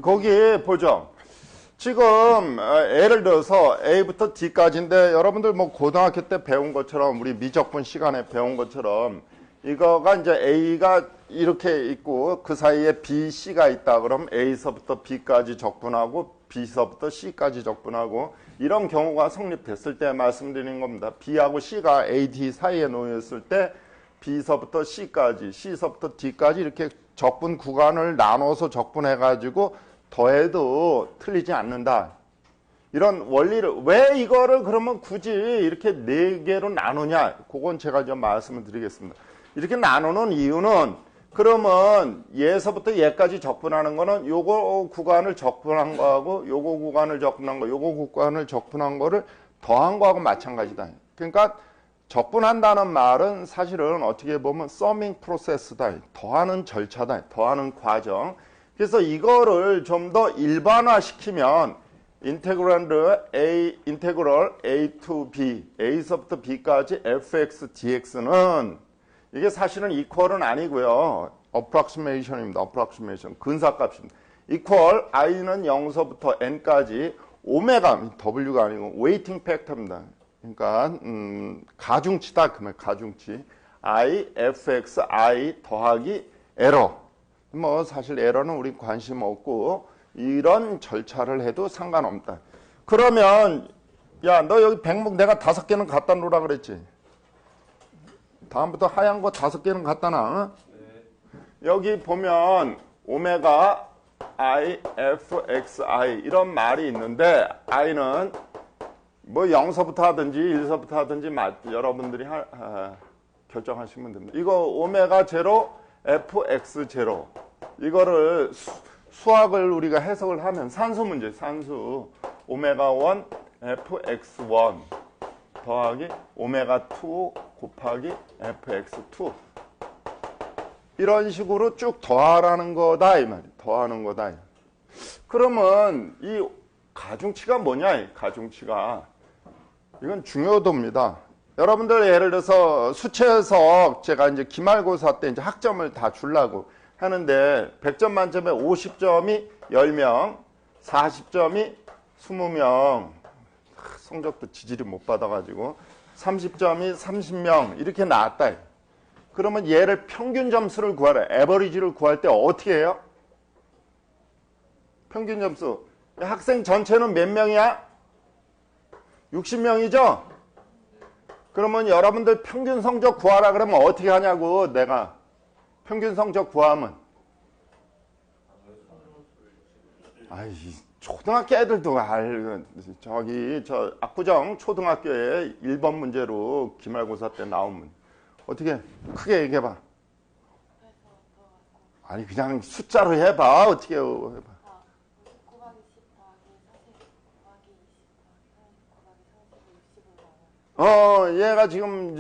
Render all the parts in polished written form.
거기 보죠. 지금 예를 들어서 A부터 D까지인데 여러분들 뭐 고등학교 때 배운 것처럼 우리 미적분 시간에 배운 것처럼 이거가 이제 A가 이렇게 있고 그 사이에 B, C가 있다. 그럼 A서부터 B까지 적분하고 B서부터 C까지 적분하고 이런 경우가 성립됐을 때 말씀드리는 겁니다. B하고 C가 A, D 사이에 놓였을 때 B서부터 C까지, C서부터 D까지 이렇게 적분 구간을 나눠서 적분해가지고 더해도 틀리지 않는다. 이런 원리를, 왜 이거를 그러면 굳이 이렇게 네 개로 나누냐? 그건 제가 좀 말씀을 드리겠습니다. 이렇게 나누는 이유는 그러면 얘서부터 얘까지 적분하는 거는 요거 구간을 적분한 거하고 요거 구간을 적분한 거, 요거 구간을 적분한 거를 더한 거하고 마찬가지다. 그러니까 적분한다는 말은 사실은 어떻게 보면 서밍 프로세스다. 더하는 절차다. 더하는 과정. 그래서 이거를 좀 더 일반화시키면 인테그랄 A to B, A서부터 B까지 fx dx는 이게 사실은 equal은 아니고요. approximation입니다. approximation. 근사값입니다. equal i는 0서부터 n까지 오메가, w가 아니고 웨이팅 팩터입니다. 그러니까 가중치다. 그러면 가중치. I, fx, I 더하기 에러. 뭐 사실 에러는 우리 관심 없고 이런 절차를 해도 상관없다. 그러면 야, 너 여기 백목 내가 5개는 갖다 놓으라 그랬지. 다음부터 하얀 거 5개는 갖다 놔. 네. 여기 보면 오메가 I, F, X, I 이런 말이 있는데 I는 뭐 0서부터 하든지 1서부터 하든지 여러분들이 결정하시면 됩니다. 이거 오메가 제로, fx 제로 이거를 수학을 우리가 해석을 하면 산수 문제, 산수 오메가 1 fx1 더하기 오메가 2 곱하기 fx2 이런 식으로 쭉 더하라는 거다 이 말이야. 더하는 거다. 그러면 이 가중치가 뭐냐? 이 가중치가 이건 중요도입니다. 여러분들 예를 들어서 수체해석 제가 이제 기말고사 때 이제 학점을 다 주려고 하는데 100점 만점에 50점이 10명, 40점이 20명. 성적도 지지리 못 받아가지고 30점이 30명 이렇게 나왔다. 그러면 얘를 평균 점수를 구하라. 에버리지를 구할 때 어떻게 해요? 평균 점수. 학생 전체는 몇 명이야? 60명이죠? 그러면 여러분들 평균 성적 구하라 그러면 어떻게 하냐고 내가 평균 성적 구하면 아이 초등학교 애들도 저기 저 압구정 초등학교에 1번 문제로 기말고사 때 나오면 어떻게 크게 얘기해봐. 아니 그냥 숫자로 해봐. 어떻게 해봐. 얘가 지금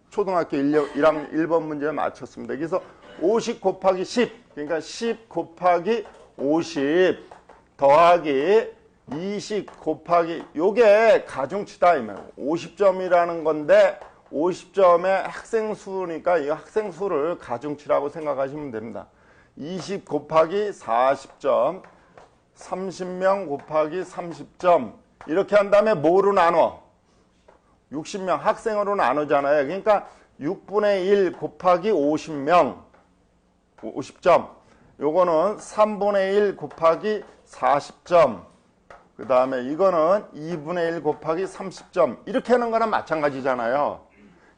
초등학교 1번 문제 맞췄습니다. 그래서 50 곱하기 10, 그러니까 10 곱하기 50 더하기 20 곱하기 요게 가중치다 이 말이에요. 50점이라는 건데 50점의 학생 수니까 이 학생 수를 가중치라고 생각하시면 됩니다. 20 곱하기 40점, 30명 곱하기 30점 이렇게 한 다음에 뭐로 나눠? 60명 학생으로 나누잖아요. 그러니까 6분의 1 곱하기 50명 50점 요거는 3분의 1 곱하기 40점 그 다음에 이거는 2분의 1 곱하기 30점 이렇게 하는 거랑 마찬가지잖아요.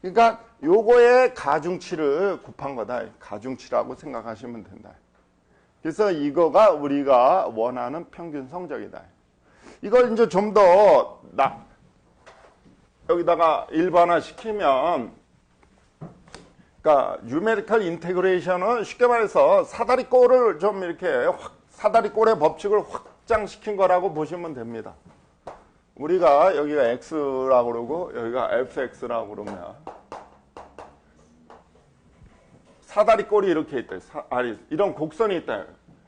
그러니까 요거의 가중치를 곱한 거다. 가중치라고 생각하시면 된다. 그래서 이거가 우리가 원하는 평균 성적이다. 이걸 이제 좀 더 여기다가 일반화 시키면 그러니까 뉴메리컬 인테그레이션은 쉽게 말해서 사다리꼴을 좀 이렇게 사다리꼴의 법칙을 확장시킨 거라고 보시면 됩니다. 우리가 여기가 x라고 그러고 여기가 fx라고 그러면 사다리꼴이 이렇게 있다. 이런 곡선이 있다.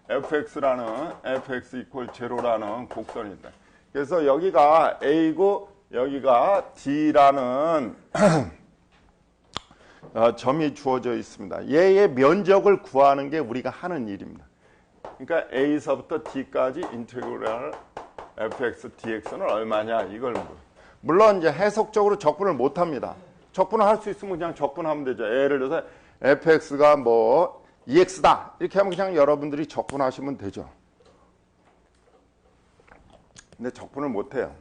fx라는 fx 이퀄 제로라는 곡선이 있다. 그래서 여기가 a고 여기가 D라는 점이 주어져 있습니다. 얘의 면적을 구하는 게 우리가 하는 일입니다. 그러니까 A서부터 D까지 인테그랄 fx dx는 얼마냐 이걸 물론 이제 해석적으로 적분을 못 합니다. 적분을 할 수 있으면 그냥 적분하면 되죠. 예를 들어서 fx가 뭐 ex다 이렇게 하면 그냥 여러분들이 적분하시면 되죠. 근데 적분을 못 해요.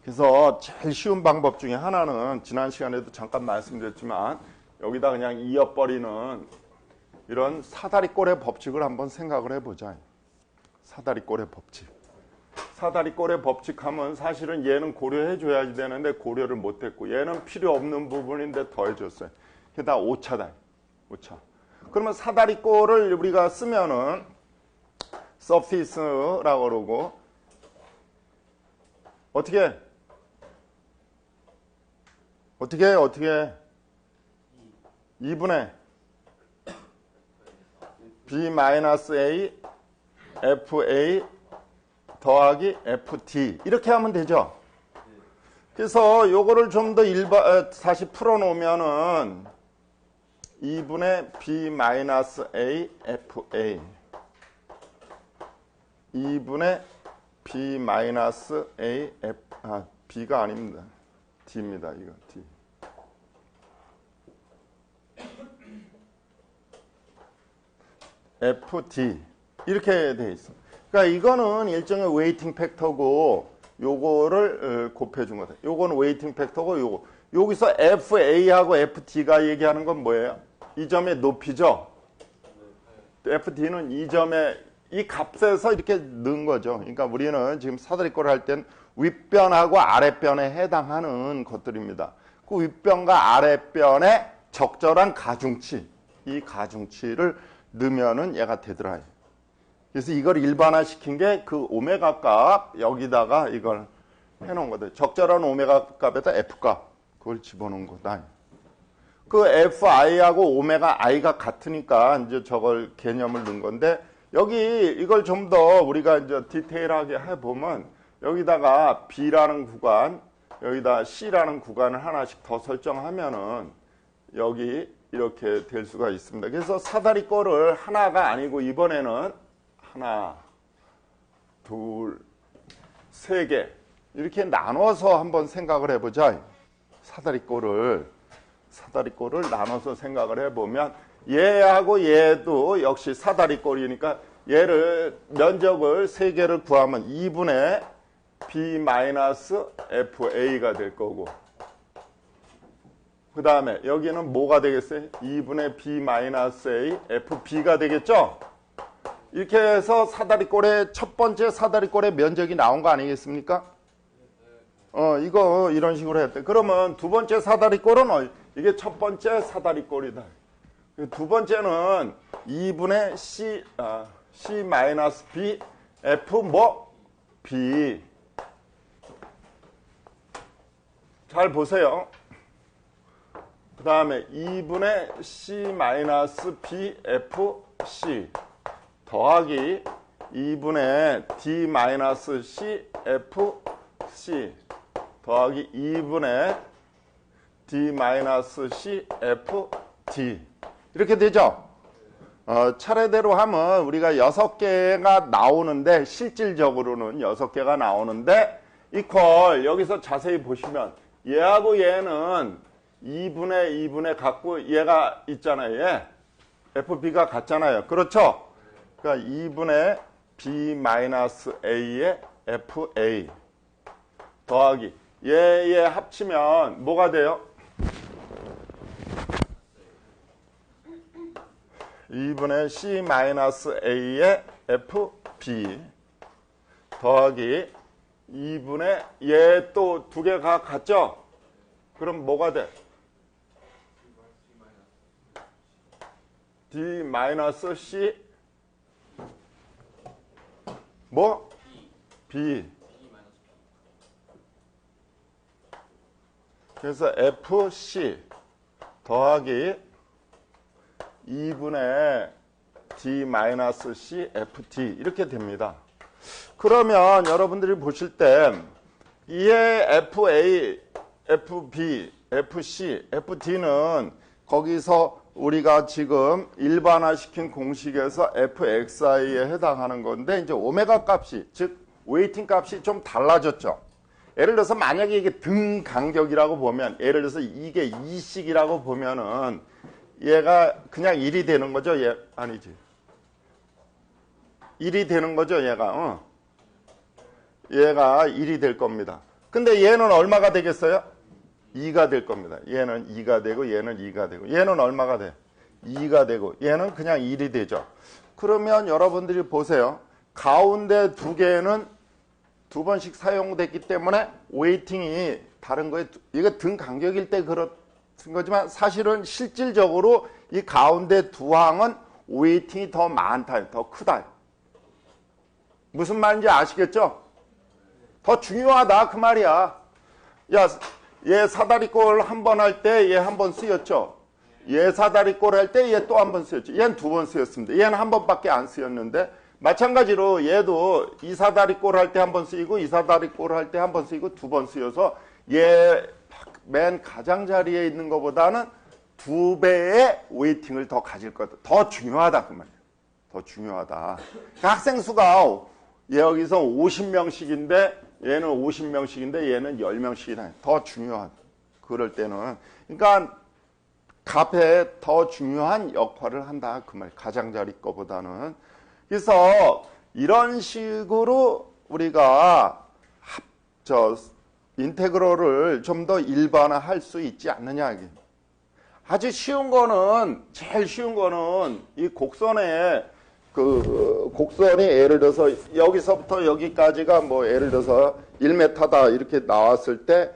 그래서 제일 쉬운 방법 중에 하나는 지난 시간에도 잠깐 말씀드렸지만 여기다 그냥 이어버리는 이런 사다리꼴의 법칙을 한번 생각을 해보자. 사다리꼴의 법칙. 사다리꼴의 법칙 하면 사실은 얘는 고려해 줘야지 되는데 고려를 못했고 얘는 필요 없는 부분인데 더해줬어요. 그게 다 오차다. 오차. 그러면 사다리꼴을 우리가 쓰면은 서피스라고 그러고 어떻게 2분의 b-a fa 더하기 ft 이렇게 하면 되죠. 그래서 요거를 좀 더 다시 풀어놓으면은 2분의 b-a fa 2분의 b-a f b가 아닙니다. d입니다. 이거 d. ft 이렇게 돼 있어. 그러니까 이거는 일종의 웨이팅 팩터고 요거를 곱해준 거다. 요거는 웨이팅 팩터고 요거 여기서 FA하고 FT가 얘기하는 건 뭐예요? 이 점의 높이죠. FT는 이 점의 이 값에서 이렇게 넣은 거죠. 그러니까 우리는 지금 사다리꼴을 할 땐 윗변하고 아랫변에 해당하는 것들입니다. 그 윗변과 아랫변의 적절한 가중치, 이 가중치를 넣으면은 얘가 되더라. 그래서 이걸 일반화시킨 게 그 오메가 값 여기다가 이걸 해놓은 거다. 적절한 오메가 값에다 F 값 그걸 집어넣은 거다. 그 FI하고 오메가 I가 같으니까 이제 저걸 개념을 넣은 건데 여기 이걸 좀 더 우리가 이제 디테일하게 해보면 여기다가 B라는 구간, 여기다 C라는 구간을 하나씩 더 설정하면은 여기 이렇게 될 수가 있습니다. 그래서 사다리꼴을 하나가 아니고 이번에는 하나, 둘, 세 개 이렇게 나눠서 한번 생각을 해보자. 사다리꼴을 나눠서 생각을 해보면 얘하고 얘도 역시 사다리꼴이니까 얘를 면적을 세 개를 구하면 2분의 b-fa가 될 거고 그 다음에 여기는 뭐가 되겠어요? 2분의 b-a fb가 되겠죠? 이렇게 해서 사다리꼴의 첫 번째 사다리꼴의 면적이 나온 거 아니겠습니까? 이거 이런 식으로 했대. 그러면 두 번째 사다리꼴은 이게 첫 번째 사다리꼴이다. 두 번째는 2분의 c-b f 뭐 b. 잘 보세요. 그 다음에 2분의 c-b f c 더하기 2분의 d-c f c 더하기 2분의 d-c f d 이렇게 되죠. 차례대로 하면 우리가 6개가 나오는데 실질적으로는 6개가 나오는데 이퀄 여기서 자세히 보시면 얘하고 얘는 2분의 같고 얘가 있잖아요. 얘 FB가 같잖아요. 그렇죠? 그러니까 2분의 B-A의 FA 더하기 얘 합치면 뭐가 돼요? 2분의 C-A의 FB 더하기 2분의 얘 또 두 개가 같죠? 그럼 뭐가 돼? D-C 뭐? B 그래서 FC 더하기 2분의 D-C FT 이렇게 됩니다. 그러면 여러분들이 보실 때 이의 FA, FB, FC, FT는 거기서 우리가 지금 일반화시킨 공식에서 fxi에 해당하는 건데 이제 오메가 값이 즉 웨이팅 값이 좀 달라졌죠. 예를 들어서 만약에 이게 등 간격이라고 보면 예를 들어서 이게 2씩이라고 보면은 얘가 그냥 1이 되는 거죠. 얘 아니지. 1이 되는 거죠. 얘가 얘가 1이 될 겁니다. 근데 얘는 얼마가 되겠어요? 2가 될 겁니다. 얘는 2가 되고 얘는 2가 되고 얘는 얼마가 돼? 2가 되고 얘는 그냥 1이 되죠. 그러면 여러분들이 보세요. 가운데 두 개는 두 번씩 사용됐기 때문에 웨이팅이 다른 거에 이게 등 간격일 때 그렇은 거지만 사실은 실질적으로 이 가운데 두 항은 웨이팅이 더 많다, 더 크다. 무슨 말인지 아시겠죠? 더 중요하다 그 말이야. 야, 얘 사다리꼴 한 번 할 때 얘 한 번 쓰였죠. 얘 사다리꼴 할 때 얘 또 한 번 쓰였죠. 얘는 두 번 쓰였습니다. 얘는 한 번밖에 안 쓰였는데 마찬가지로 얘도 이 사다리꼴 할 때 한 번 쓰이고 이 사다리꼴 할 때 한 번 쓰이고 두 번 쓰여서 얘 맨 가장자리에 있는 것보다는 두 배의 웨이팅을 더 가질 거다. 더 중요하다 그 말이야. 더 중요하다. 그러니까 학생 수가 여기서 50명씩인데 얘는 50명씩인데 얘는 10명씩이다. 더 중요하다. 그럴 때는 그러니까 값에 더 중요한 역할을 한다 그 말. 가장자리 거보다는. 그래서 이런 식으로 우리가 인테그럴을 좀 더 일반화할 수 있지 않느냐 이게. 아주 쉬운 거는 제일 쉬운 거는 이 곡선에 그 곡선이 예를 들어서 여기서부터 여기까지가 뭐 예를 들어서 1m다 이렇게 나왔을 때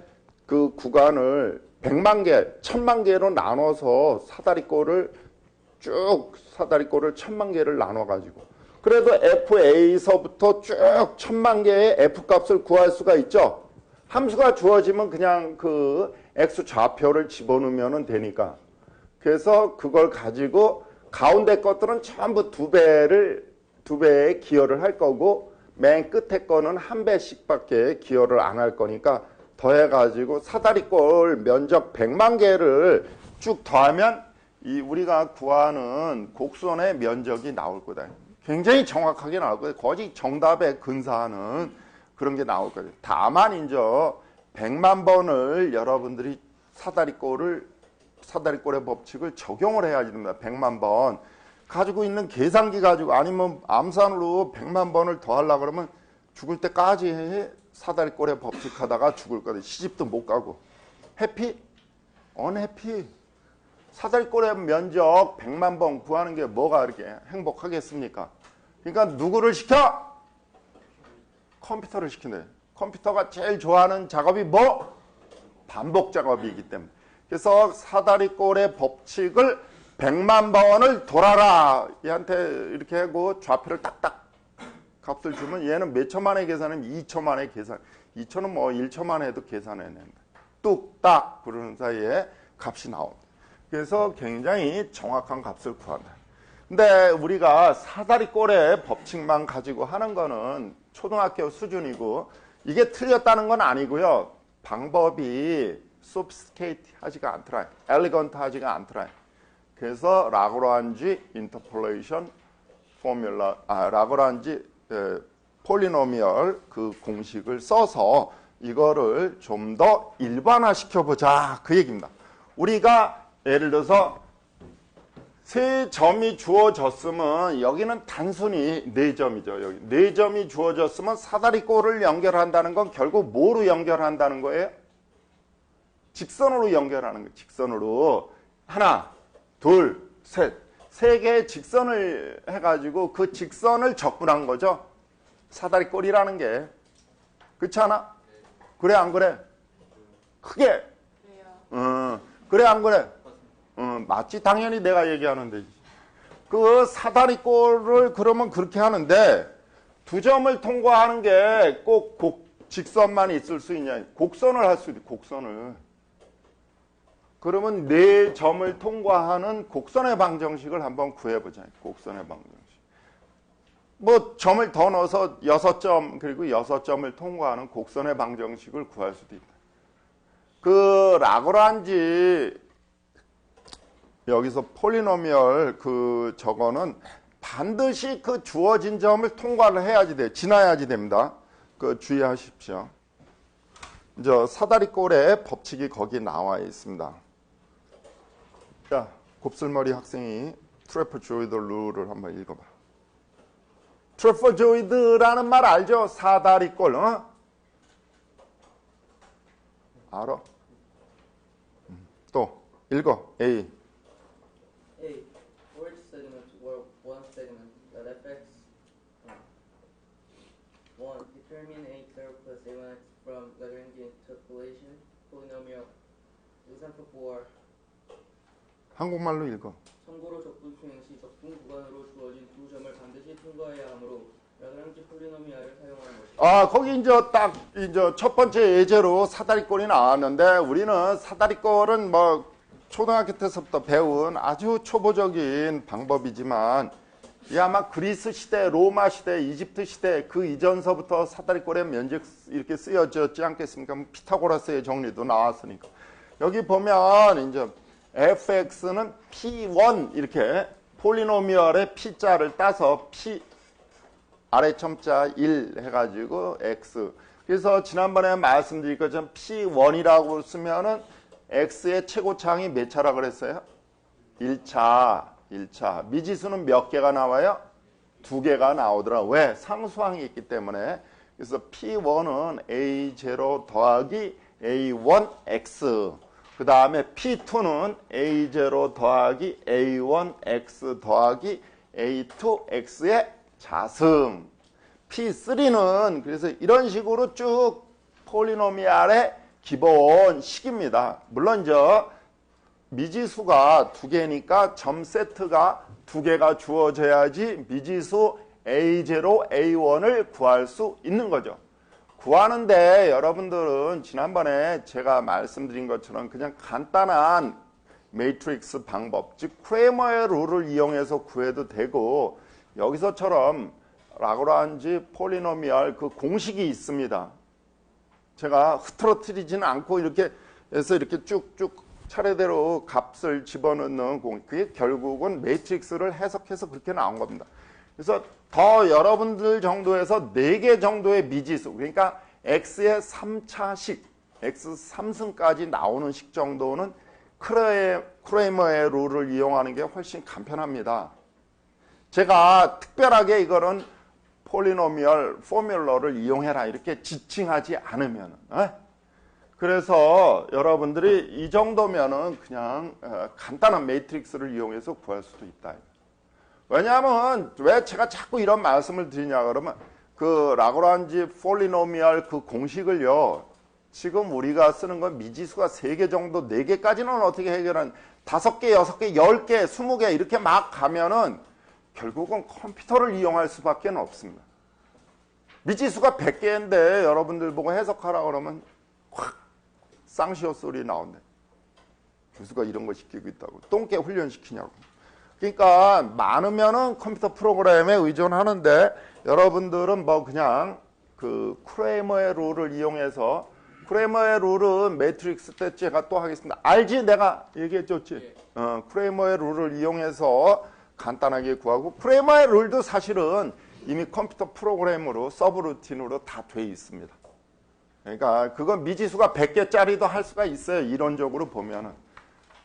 그 구간을 100만 개, 1000만 개로 나눠서 사다리꼴을 1000만 개를 나눠 가지고 그래도 FA서부터 쭉 1000만 개의 F 값을 구할 수가 있죠. 함수가 주어지면 그냥 그 X 좌표를 집어넣으면 되니까. 그래서 그걸 가지고 가운데 것들은 전부 두 배의 기여를 할 거고 맨 끝에 거는 한 배씩밖에 기여를 안 할 거니까 더해가지고 사다리꼴 면적 100만 개를 쭉 더하면 이 우리가 구하는 곡선의 면적이 나올 거다. 굉장히 정확하게 나올 거예요. 거의 정답에 근사하는 그런 게 나올 거예요. 다만 이제 100만 번을 여러분들이 사다리꼴의 법칙을 적용을 해야 됩니다. 100만 번. 가지고 있는 계산기 가지고 아니면 암산으로 100만 번을 더 하려고 그러면 죽을 때까지 사다리꼴의 법칙 하다가 죽을 거예요. 시집도 못 가고. 해피? 언해피? 사다리꼴의 면적 100만 번 구하는 게 뭐가 이렇게 행복하겠습니까? 그러니까 누구를 시켜? 컴퓨터를 시킨대. 컴퓨터가 제일 좋아하는 작업이 뭐? 반복 작업이기 때문에. 그래서 사다리꼴의 법칙을 100만 번을 돌아라. 얘한테 이렇게 하고 좌표를 딱딱 값을 주면 얘는 몇 초 만에 계산하면 2초 만에 계산. 2초는 뭐 1초 만에 해도 계산해낸다. 뚝딱 그러는 사이에 값이 나옵니다. 그래서 굉장히 정확한 값을 구한다. 근데 우리가 사다리꼴의 법칙만 가지고 하는 거는 초등학교 수준이고 이게 틀렸다는 건 아니고요. 방법이 sophisticated 하지가 않더라. elegant 하지가 않더라. 그래서 라그란지 인터폴레이션 포뮬라, 라그란지 폴리노미얼 그 공식을 써서 이거를 좀 더 일반화 시켜보자 그 얘기입니다. 우리가 예를 들어서 세 점이 주어졌으면 여기는 단순히 네 점이죠. 여기 네 점이 주어졌으면 사다리꼴을 연결한다는 건 결국 뭐로 연결한다는 거예요? 직선으로 연결하는 거예요. 직선으로 하나, 둘, 셋. 세 개의 직선을 해가지고 그 직선을 적분한 거죠. 사다리꼴이라는 게. 그렇지 않아? 그래 안 그래? 크게. 그래 안 그래? 맞지? 당연히 내가 얘기하는데. 그 사다리꼴을 그러면 그렇게 하는데 두 점을 통과하는 게 꼭 직선만 있을 수 있냐? 곡선을 할 수 있지. 곡선을. 그러면 네 점을 통과하는 곡선의 방정식을 한번 구해보자. 곡선의 방정식. 뭐 점을 더 넣어서 6점 그리고 6점을 통과하는 곡선의 방정식을 구할 수도 있다. 그 라그란지 여기서 폴리노미얼 그 저거는 반드시 그 주어진 점을 통과를 해야지 돼. 지나야지 됩니다. 그 주의하십시오. 저 사다리꼴의 법칙이 거기 나와 있습니다. 자, 곱슬머리 학생이 트래퍼조이드 룰을 한번 읽어봐. 트래퍼조이드라는 말 알죠? 사다리꼴, 어? 알아? 또 읽어. A. A. For each segment or one segment that affects 1. Determine a curve plus a1x from Lagrangian interpolation polynomial. Example 4. 한국말로 읽어. 참고로 적분 수행 시 적분 구간으로 주어진 두 점을 반드시 통과해야 하므로 라그랑지 폴리노미알을 사용하는 것이다. 아, 거기 이제 딱 이제 첫 번째 예제로 사다리꼴이 나왔는데 우리는 사다리꼴은 뭐 초등학교 때부터 배운 아주 초보적인 방법이지만 이 아마 그리스 시대, 로마 시대, 이집트 시대 그 이전서부터 사다리꼴의 면적 이렇게 쓰여졌지 않겠습니까? 피타고라스의 정리도 나왔으니까. 여기 보면 이제 fx는 p1 이렇게 폴리노미얼의 p자를 따서 p 아래 첨자 1 해가지고 x. 그래서 지난번에 말씀드린 것처럼 p1이라고 쓰면은 x의 최고차항이 몇 차라 그랬어요? 1차. 미지수는 몇 개가 나와요? 2개가 나오더라. 왜? 상수항이 있기 때문에. 그래서 p1은 a0 더하기 a1x. 그 다음에 p2는 a0 더하기 a1x 더하기 a2x의 자승. p3는 그래서 이런 식으로 쭉 폴리노미알의 기본 식입니다. 물론 미지수가 2개니까 점 세트가 2개가 주어져야지 미지수 a0, a1을 구할 수 있는 거죠. 구하는데 여러분들은 지난번에 제가 말씀드린 것처럼 그냥 간단한 매트릭스 방법, 즉 크레머의 룰을 이용해서 구해도 되고 여기서처럼 라그란지 폴리노미얼 그 공식이 있습니다. 제가 흐트러뜨리지는 않고 이렇게 해서 이렇게 쭉쭉 차례대로 값을 집어넣는 공식, 그게 결국은 매트릭스를 해석해서 그렇게 나온 겁니다. 그래서 더 여러분들 정도에서 4개 정도의 미지수, 그러니까 x의 3차식, x 3승까지 나오는 식 정도는 크레머의 룰을 이용하는 게 훨씬 간편합니다. 제가 특별하게 이거는 폴리노미얼 포뮬러를 이용해라 이렇게 지칭하지 않으면, 그래서 여러분들이 이 정도면은 그냥 간단한 매트릭스를 이용해서 구할 수도 있다. 왜냐하면 왜 제가 자꾸 이런 말씀을 드리냐 그러면 그 라그란지 폴리노미얼 그 공식을요, 지금 우리가 쓰는 건 미지수가 3개 정도, 4개까지는 어떻게 해결하는 5개, 6개, 10개, 20개 이렇게 막 가면은 결국은 컴퓨터를 이용할 수밖에 없습니다. 미지수가 100개인데 여러분들 보고 해석하라 그러면 확 쌍시어 소리 나온대. 교수가 이런 거 시키고 있다고. 똥개 훈련시키냐고. 그러니까 많으면은 컴퓨터 프로그램에 의존하는데 여러분들은 뭐 그냥 그 크레머의 룰을 이용해서, 크레머의 룰은 매트릭스 때 제가 또 하겠습니다. 알지? 내가 얘기해줬지? 크레머의 룰을 이용해서 간단하게 구하고, 크레머의 룰도 사실은 이미 컴퓨터 프로그램으로 서브루틴으로 다 돼 있습니다. 그러니까 그건 미지수가 100개짜리도 할 수가 있어요. 이론적으로 보면은.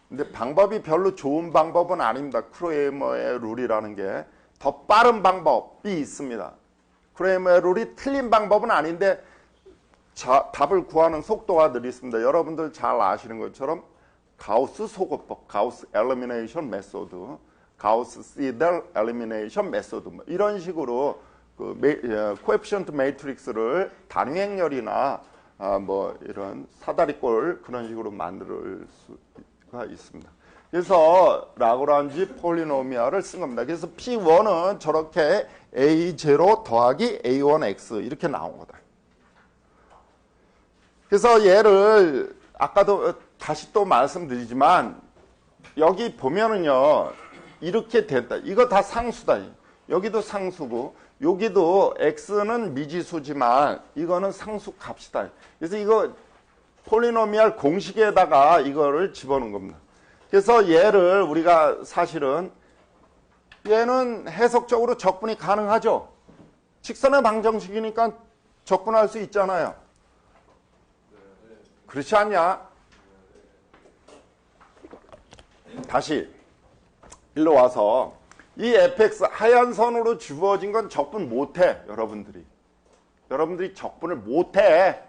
근데 방법이 별로 좋은 방법은 아닙니다. 크레머의 룰이라는 게 더 빠른 방법이 있습니다. 크레머의 룰이 틀린 방법은 아닌데 답을 구하는 속도가 느릿습니다. 여러분들 잘 아시는 것처럼 가우스 소거법, 가우스 엘리미네이션 메소드, 가우스 시델 엘리미네이션 메소드, 이런 식으로 그 코에피션트 매트릭스를 단위 행렬이나 뭐 이런 사다리꼴 그런 식으로 만들 수가 있습니다. 그래서 라그란지 폴리노미얼을 쓴 겁니다. 그래서 P1은 저렇게 A0 더하기 A1X 이렇게 나온 거다. 그래서 얘를 아까도 다시 또 말씀드리지만 여기 보면은요 이렇게 됐다. 이거 다 상수다. 여기도 상수고 여기도 x는 미지수지만 이거는 상수 값이다. 그래서 이거 폴리노미얼 공식에다가 이거를 집어넣은 겁니다. 그래서 얘를 우리가 사실은 얘는 해석적으로 적분이 가능하죠. 직선의 방정식이니까 적분할 수 있잖아요. 그렇지 않냐? 다시 일로 와서 이 fx 하얀 선으로 주어진 건 적분 못해. 여러분들이 적분을 못해.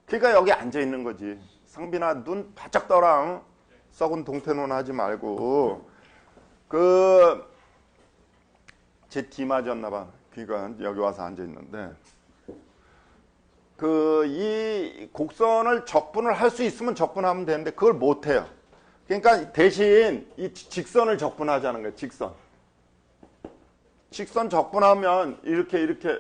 그러니까 여기 앉아있는 거지. 상빈아 눈 바짝 떠라. 썩은 동태눈 하지 말고 제 뒤 맞았나 봐. 그러니까 여기 와서 앉아있는데 이 곡선을 적분을 할 수 있으면 적분하면 되는데 그걸 못해요. 그러니까 대신 이 직선을 적분하자는 거예요. 직선 적분하면 이렇게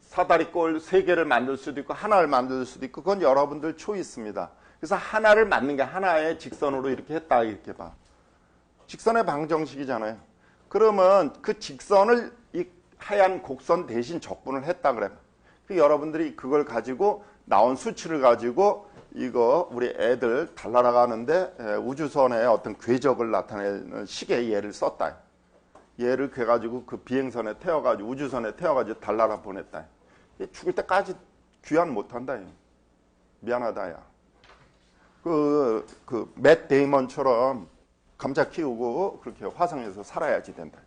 사다리꼴 3개를 만들 수도 있고 하나를 만들 수도 있고 그건 여러분들 초이스입니다. 그래서 하나를 만든 게 하나의 직선으로 이렇게 했다 이렇게 봐. 직선의 방정식이잖아요. 그러면 그 직선을 이 하얀 곡선 대신 적분을 했다 그래. 여러분들이 그걸 가지고 나온 수치를 가지고 이거 우리 애들 달나라가는데 우주선의 어떤 궤적을 나타내는 식의 얘를 썼다. 얘를 그래가지고 그 비행선에 태워가지고 우주선에 태워가지고 달나라 보냈다. 죽을 때까지 귀환 못한다. 미안하다 야. 맷 데이먼처럼 감자 키우고 그렇게 화성에서 살아야지 된다.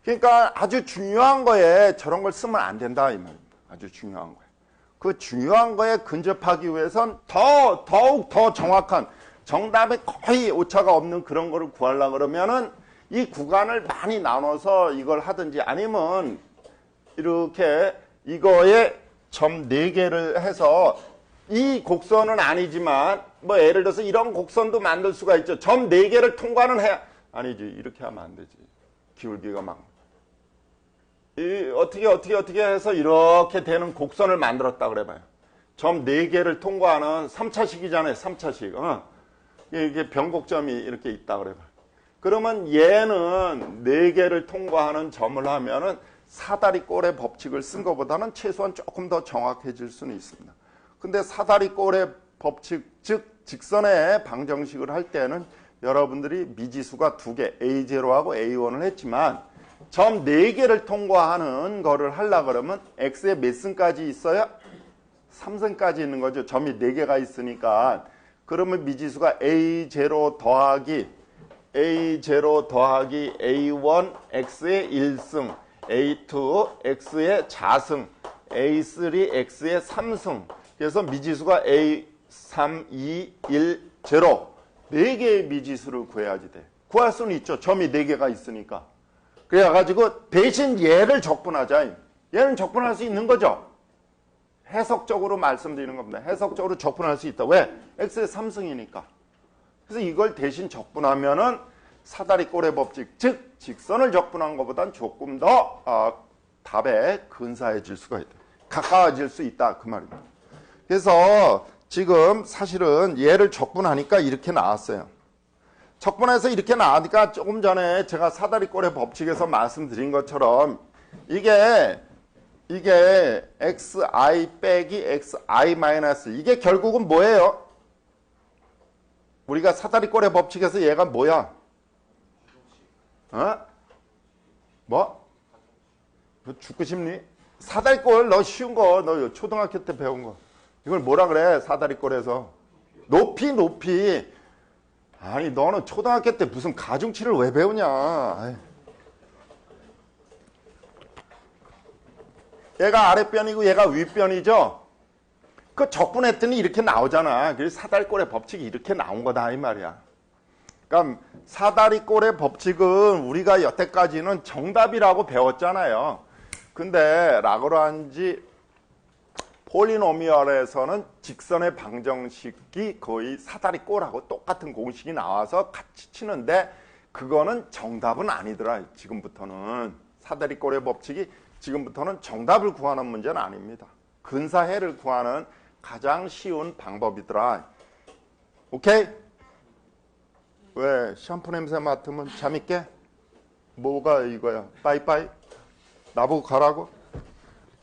그러니까 아주 중요한 거에 저런 걸 쓰면 안 된다 이 말입니다. 아주 중요한 거에. 그 중요한 거에 근접하기 위해선 더욱 더 정확한 정답에 거의 오차가 없는 그런 거를 구하려고 그러면은 이 구간을 많이 나눠서 이걸 하든지 아니면 이렇게 이거에 점 4개를 해서 이 곡선은 아니지만 뭐 예를 들어서 이런 곡선도 만들 수가 있죠. 점 4개를 통과는 해야 아니지. 이렇게 하면 안 되지. 기울기가 막 어떻게 해서 이렇게 되는 곡선을 만들었다 그래봐요. 점 4개를 통과하는 3차식이잖아요. 3차식. 이게 변곡점이 이렇게 있다 그래봐요. 그러면 얘는 4개를 통과하는 점을 하면은 사다리꼴의 법칙을 쓴 것보다는 최소한 조금 더 정확해질 수는 있습니다. 근데 사다리꼴의 법칙, 즉 직선의 방정식을 할 때는 여러분들이 미지수가 2개, A0하고 A1을 했지만 점 4개를 통과하는 거를 하려고 그러면 x에 몇 승까지 있어요? 3승까지 있는 거죠. 점이 4개가 있으니까. 그러면 미지수가 A0 더하기 A1 x의 1승, A2 x의 자승, A3 x의 3승. 그래서 미지수가 A3, 2, 1, 0. 4개의 미지수를 구해야지 돼. 구할 수는 있죠. 점이 4개가 있으니까. 그래가지고 대신 얘를 적분하자. 얘는 적분할 수 있는 거죠. 해석적으로 말씀드리는 겁니다. 해석적으로 적분할 수 있다. 왜? x의 3승이니까. 그래서 이걸 대신 적분하면은 사다리꼴의 법칙, 즉 직선을 적분한 것보단 조금 더 답에 근사해질 수가 있다. 가까워질 수 있다. 그 말입니다. 그래서 지금 사실은 얘를 적분하니까 이렇게 나왔어요. 적분해서 이렇게 나오니까 조금 전에 제가 사다리꼴의 법칙에서 말씀드린 것처럼 이게 xi 빼기 xi 마이너스 이게 결국은 뭐예요? 우리가 사다리꼴의 법칙에서 얘가 뭐야? 뭐? 너 죽고 싶니? 사다리꼴 너 쉬운 거 너 초등학교 때 배운 거 이걸 뭐라 그래? 사다리꼴에서 높이 아니 너는 초등학교 때 무슨 가중치를 왜 배우냐. 아이. 얘가 아랫변이고 얘가 윗변이죠. 그 적분했더니 이렇게 나오잖아. 그래서 사다리꼴의 법칙이 이렇게 나온 거다 이 말이야. 그러니까 사다리꼴의 법칙은 우리가 여태까지는 정답이라고 배웠잖아요. 근데 라그랑지 폴리노미얼에서는 직선의 방정식이 거의 사다리꼴하고 똑같은 공식이 나와서 같이 치는데 그거는 정답은 아니더라. 지금부터는 사다리꼴의 법칙이 지금부터는 정답을 구하는 문제는 아닙니다. 근사해를 구하는 가장 쉬운 방법이더라. 오케이? 왜 샴푸 냄새 맡으면 잠이 깨? 뭐가 이거야? 빠이빠이? 나보고 가라고?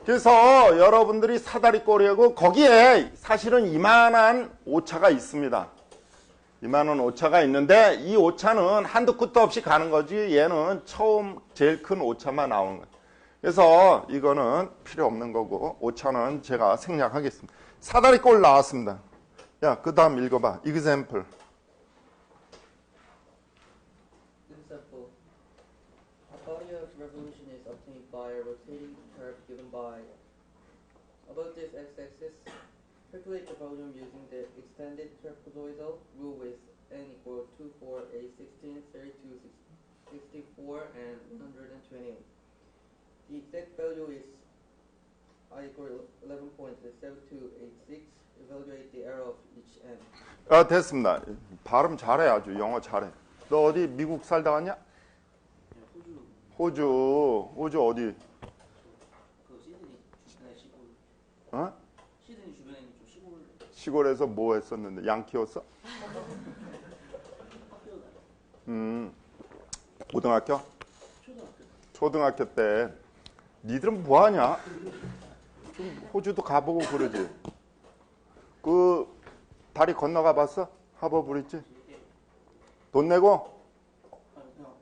그래서 여러분들이 사다리꼴이고 거기에 사실은 이만한 오차가 있습니다. 이만한 오차가 있는데 이 오차는 한도 끝도 없이 가는 거지 얘는 처음 제일 큰 오차만 나오는 거예요. 그래서 이거는 필요 없는 거고 오차는 제가 생략하겠습니다. 사다리 꼴 나왔습니다. 야, 그 다음 읽어봐. example. Example. A body of revolution is obtained by a rotating curve given by about this x-axis. Calculate the volume using the extended trapezoidal rule with n equal 2, 4, 8, 16, 32, 64, and 128. The exact value is I equal 11.7286. Evaluate the error of each n. 아, 됐습니다. 발음 잘해. 아주 영어 잘해. 너 어디 미국 살다 왔냐? 호주 어디? 그 시드니 주변에 시골. 어? 시드니 주변에 있는 좀 시골 시골에서 뭐 했었는데? 양 키웠어? 학교 다녀. 고등학교? 초등학교. 초등학교 때 니들은 뭐 하냐? 좀 호주도 가보고 그러지. 그 다리 건너가 봤어? 하버 브릿지? 돈 내고? 그냥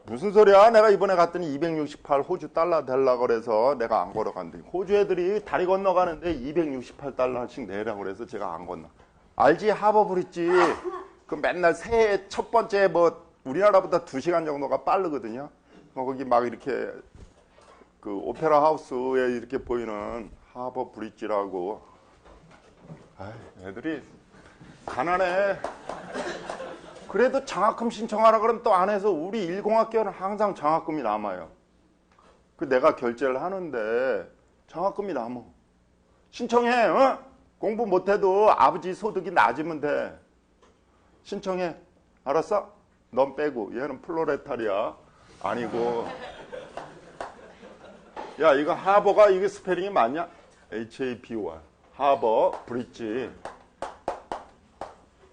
무슨 소리야? 내가 이번에 갔더니 268 호주 달러 달라고 그래서 내가 안 걸어간대. 호주 애들이 다리 건너가는데 268달러씩 내라고 그래서 제가 안 건너. 알지? 하버 브릿지. 그 맨날 새해 첫 번째 뭐 우리나라보다 2시간 정도가 빠르거든요. 거기 막 이렇게 그 오페라 하우스에 이렇게 보이는 하버 브릿지라고. 아이, 애들이 가난해. 그래도 장학금 신청하라 그러면 또 안 해서 우리 일공학교는 항상 장학금이 남아요. 그 내가 결제를 하는데 장학금이 남아. 신청해. 어? 공부 못해도 아버지 소득이 낮으면 돼. 신청해. 알았어? 넌 빼고. 얘는 플로레타리아 아니고. 야, 이거 하버가 이게 스페링이 맞냐? HABOR. 하버 브릿지.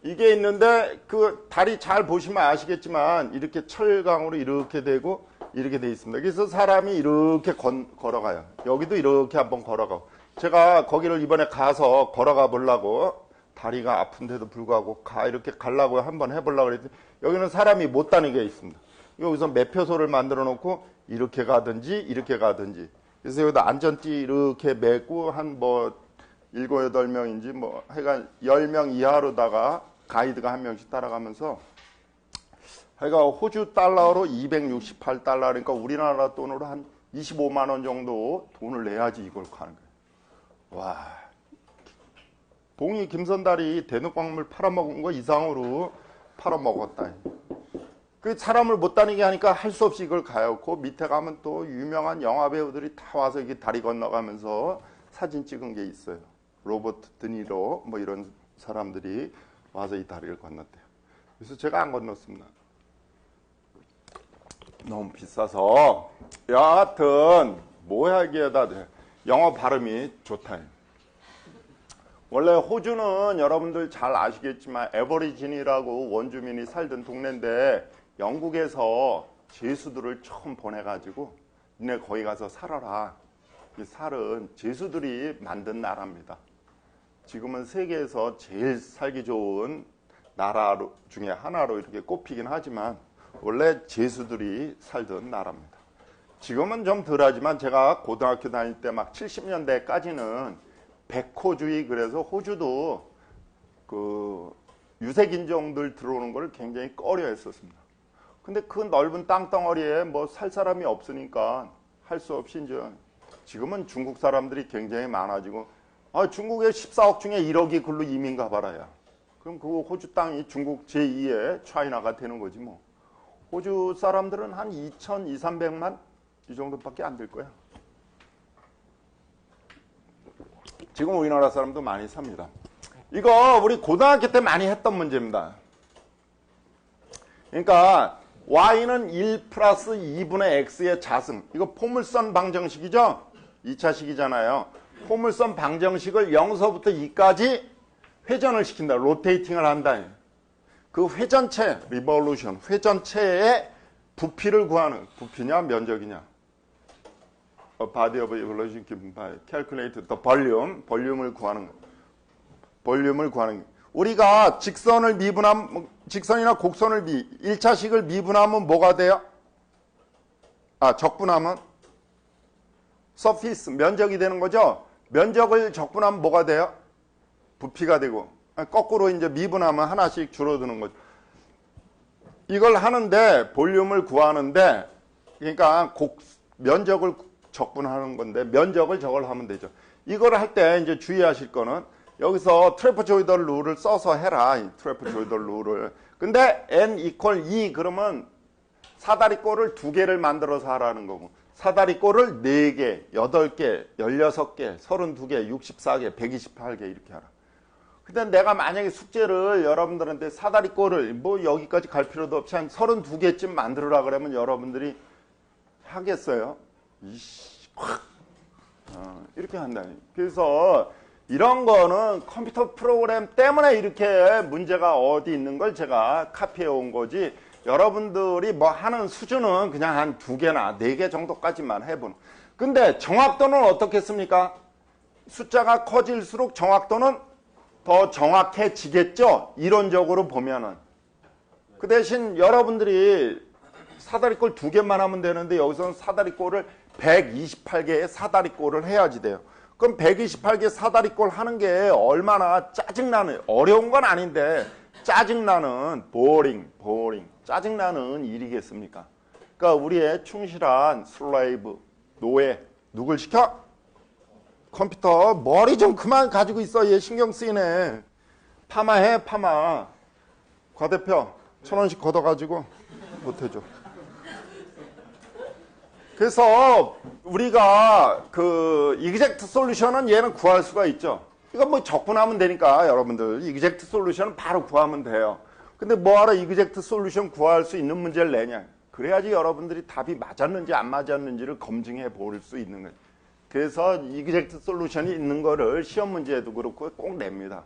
이게 있는데 그 다리 잘 보시면 아시겠지만 이렇게 철강으로 이렇게 되고 이렇게 돼 있습니다. 그래서 사람이 이렇게 걸어가요. 여기도 이렇게 한번 걸어가고. 제가 거기를 이번에 가서 걸어가 보려고 다리가 아픈데도 불구하고 이렇게 가려고 한번 해보려고 그랬더니 여기는 사람이 못 다니게 있습니다. 여기서 매표소를 만들어 놓고 이렇게 가든지 이렇게 가든지. 그래서 여기다 안전띠 이렇게 매고 한 뭐 7, 8명인지 뭐 하여간 10명 이하로다가 가이드가 한 명씩 따라가면서 하여간 호주 달러로 268달러 그러니까 우리나라 돈으로 한 25만 원 정도 돈을 내야지 이걸 가는 거예요. 와, 봉이 김선달이 대놓광물 팔아먹은 거 이상으로 팔아먹었다. 그 사람을 못 다니게 하니까 할 수 없이 이걸 가요. 그 밑에 가면 또 유명한 영화 배우들이 다 와서 이게 다리 건너가면서 사진 찍은 게 있어요. 로버트 드니로 뭐 이런 사람들이 와서 이 다리를 건넜대요. 그래서 제가 안 건넜습니다. 너무 비싸서. 여하튼 뭐야 이게 다 영어 발음이 좋다. 원래 호주는 여러분들 잘 아시겠지만 에버리진이라고 원주민이 살던 동네인데 영국에서 제수들을 처음 보내가지고 니네 거기 가서 살아라. 이 살은 제수들이 만든 나라입니다. 지금은 세계에서 제일 살기 좋은 나라 중에 하나로 이렇게 꼽히긴 하지만 원래 제수들이 살던 나라입니다. 지금은 좀 덜하지만 제가 고등학교 다닐 때 막 70년대까지는 백호주의 그래서 호주도 그 유색인종들 들어오는 걸 굉장히 꺼려 했었습니다. 근데 그 넓은 땅덩어리에 뭐 살 사람이 없으니까 할 수 없이 이제 지금은 중국 사람들이 굉장히 많아지고 중국의 14억 중에 1억이 글로 이민 가봐라야. 그럼 그 호주 땅이 중국 제2의 차이나가 되는 거지 뭐. 호주 사람들은 한 2,200~300만 이 정도밖에 안 될 거야. 지금 우리나라 사람도 많이 삽니다. 이거 우리 고등학교 때 많이 했던 문제입니다. 그러니까 y는 1 플러스 2분의 x의 자승. 이거 포물선 방정식이죠? 2차식이잖아요. 포물선 방정식을 0서부터 2까지 회전을 시킨다. 로테이팅을 한다. 그 회전체, 리볼루션, 회전체의 부피를 구하는, 부피냐 면적이냐. body of evolution given by calculate the volume, 볼륨을 구하는 거. 볼륨을 구하는 거. 우리가 직선을 미분하면, 직선이나 곡선을 1차식을 미분하면 뭐가 돼요? 적분하면? 서피스, 면적이 되는 거죠? 면적을 적분하면 뭐가 돼요? 부피가 되고. 거꾸로 이제 미분하면 하나씩 줄어드는 거죠. 이걸 하는데, 볼륨을 구하는데, 그러니까 면적을 적분하는 건데, 면적을 저걸 하면 되죠. 이걸 할 때 이제 주의하실 거는, 여기서 트래퍼조이덜 룰을 써서 해라. 이 트래퍼조이덜 룰을. 근데 n equal 2 그러면 사다리꼴을 2개를 만들어서 하라는 거고, 사다리꼴을 4개, 8개, 16개, 32개, 64개, 128개 이렇게 하라. 근데 내가 만약에 숙제를 여러분들한테 사다리꼴을 뭐 여기까지 갈 필요도 없이 한 32개쯤 만들어라 그러면 여러분들이 하겠어요? 이렇게 한다. 그래서 이런 거는 컴퓨터 프로그램 때문에 이렇게 문제가 어디 있는 걸 제가 카피해 온 거지, 여러분들이 뭐 하는 수준은 그냥 한 2개나 4개 정도까지만 해보는. 근데 정확도는 어떻겠습니까? 숫자가 커질수록 정확도는 더 정확해지겠죠? 이론적으로 보면은. 그 대신 여러분들이 사다리꼴 2개만 하면 되는데 여기서는 사다리꼴을 128개의 사다리꼴을 해야지 돼요. 그럼 128개 사다리꼴 하는 게 얼마나 짜증나는, 어려운 건 아닌데 짜증나는 보링 짜증나는 일이겠습니까? 그러니까 우리의 충실한 슬레이브, 노예, 누굴 시켜? 컴퓨터. 머리 좀 그만 가지고 있어. 얘 신경 쓰이네. 파마해, 파마. 과대표 1,000원씩 걷어가지고 못해줘. 그래서 우리가 그 이그젝트 솔루션은 얘는 구할 수가 있죠. 이건 뭐 적분하면 되니까 여러분들 이그젝트 솔루션은 바로 구하면 돼요. 근데 뭐하러 이그젝트 솔루션 구할 수 있는 문제를 내냐. 그래야지 여러분들이 답이 맞았는지 안 맞았는지를 검증해 볼 수 있는 거예요. 그래서 이그젝트 솔루션이 있는 거를 시험 문제에도 그렇고 꼭 냅니다.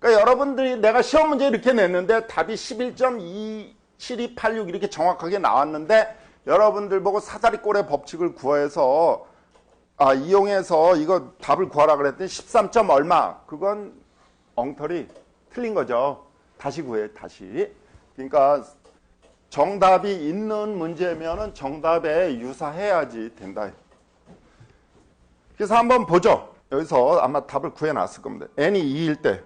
그러니까 여러분들이 내가 시험 문제 이렇게 냈는데 답이 11.27286 이렇게 정확하게 나왔는데 여러분들 보고 사다리꼴의 법칙을 구해서 이용해서 이거 답을 구하라 그랬더니 13점 얼마. 그건 엉터리 틀린 거죠. 다시 구해, 다시. 그러니까 정답이 있는 문제면은 정답에 유사해야지 된다. 그래서 한번 보죠. 여기서 아마 답을 구해놨을 겁니다. n이 2일 때.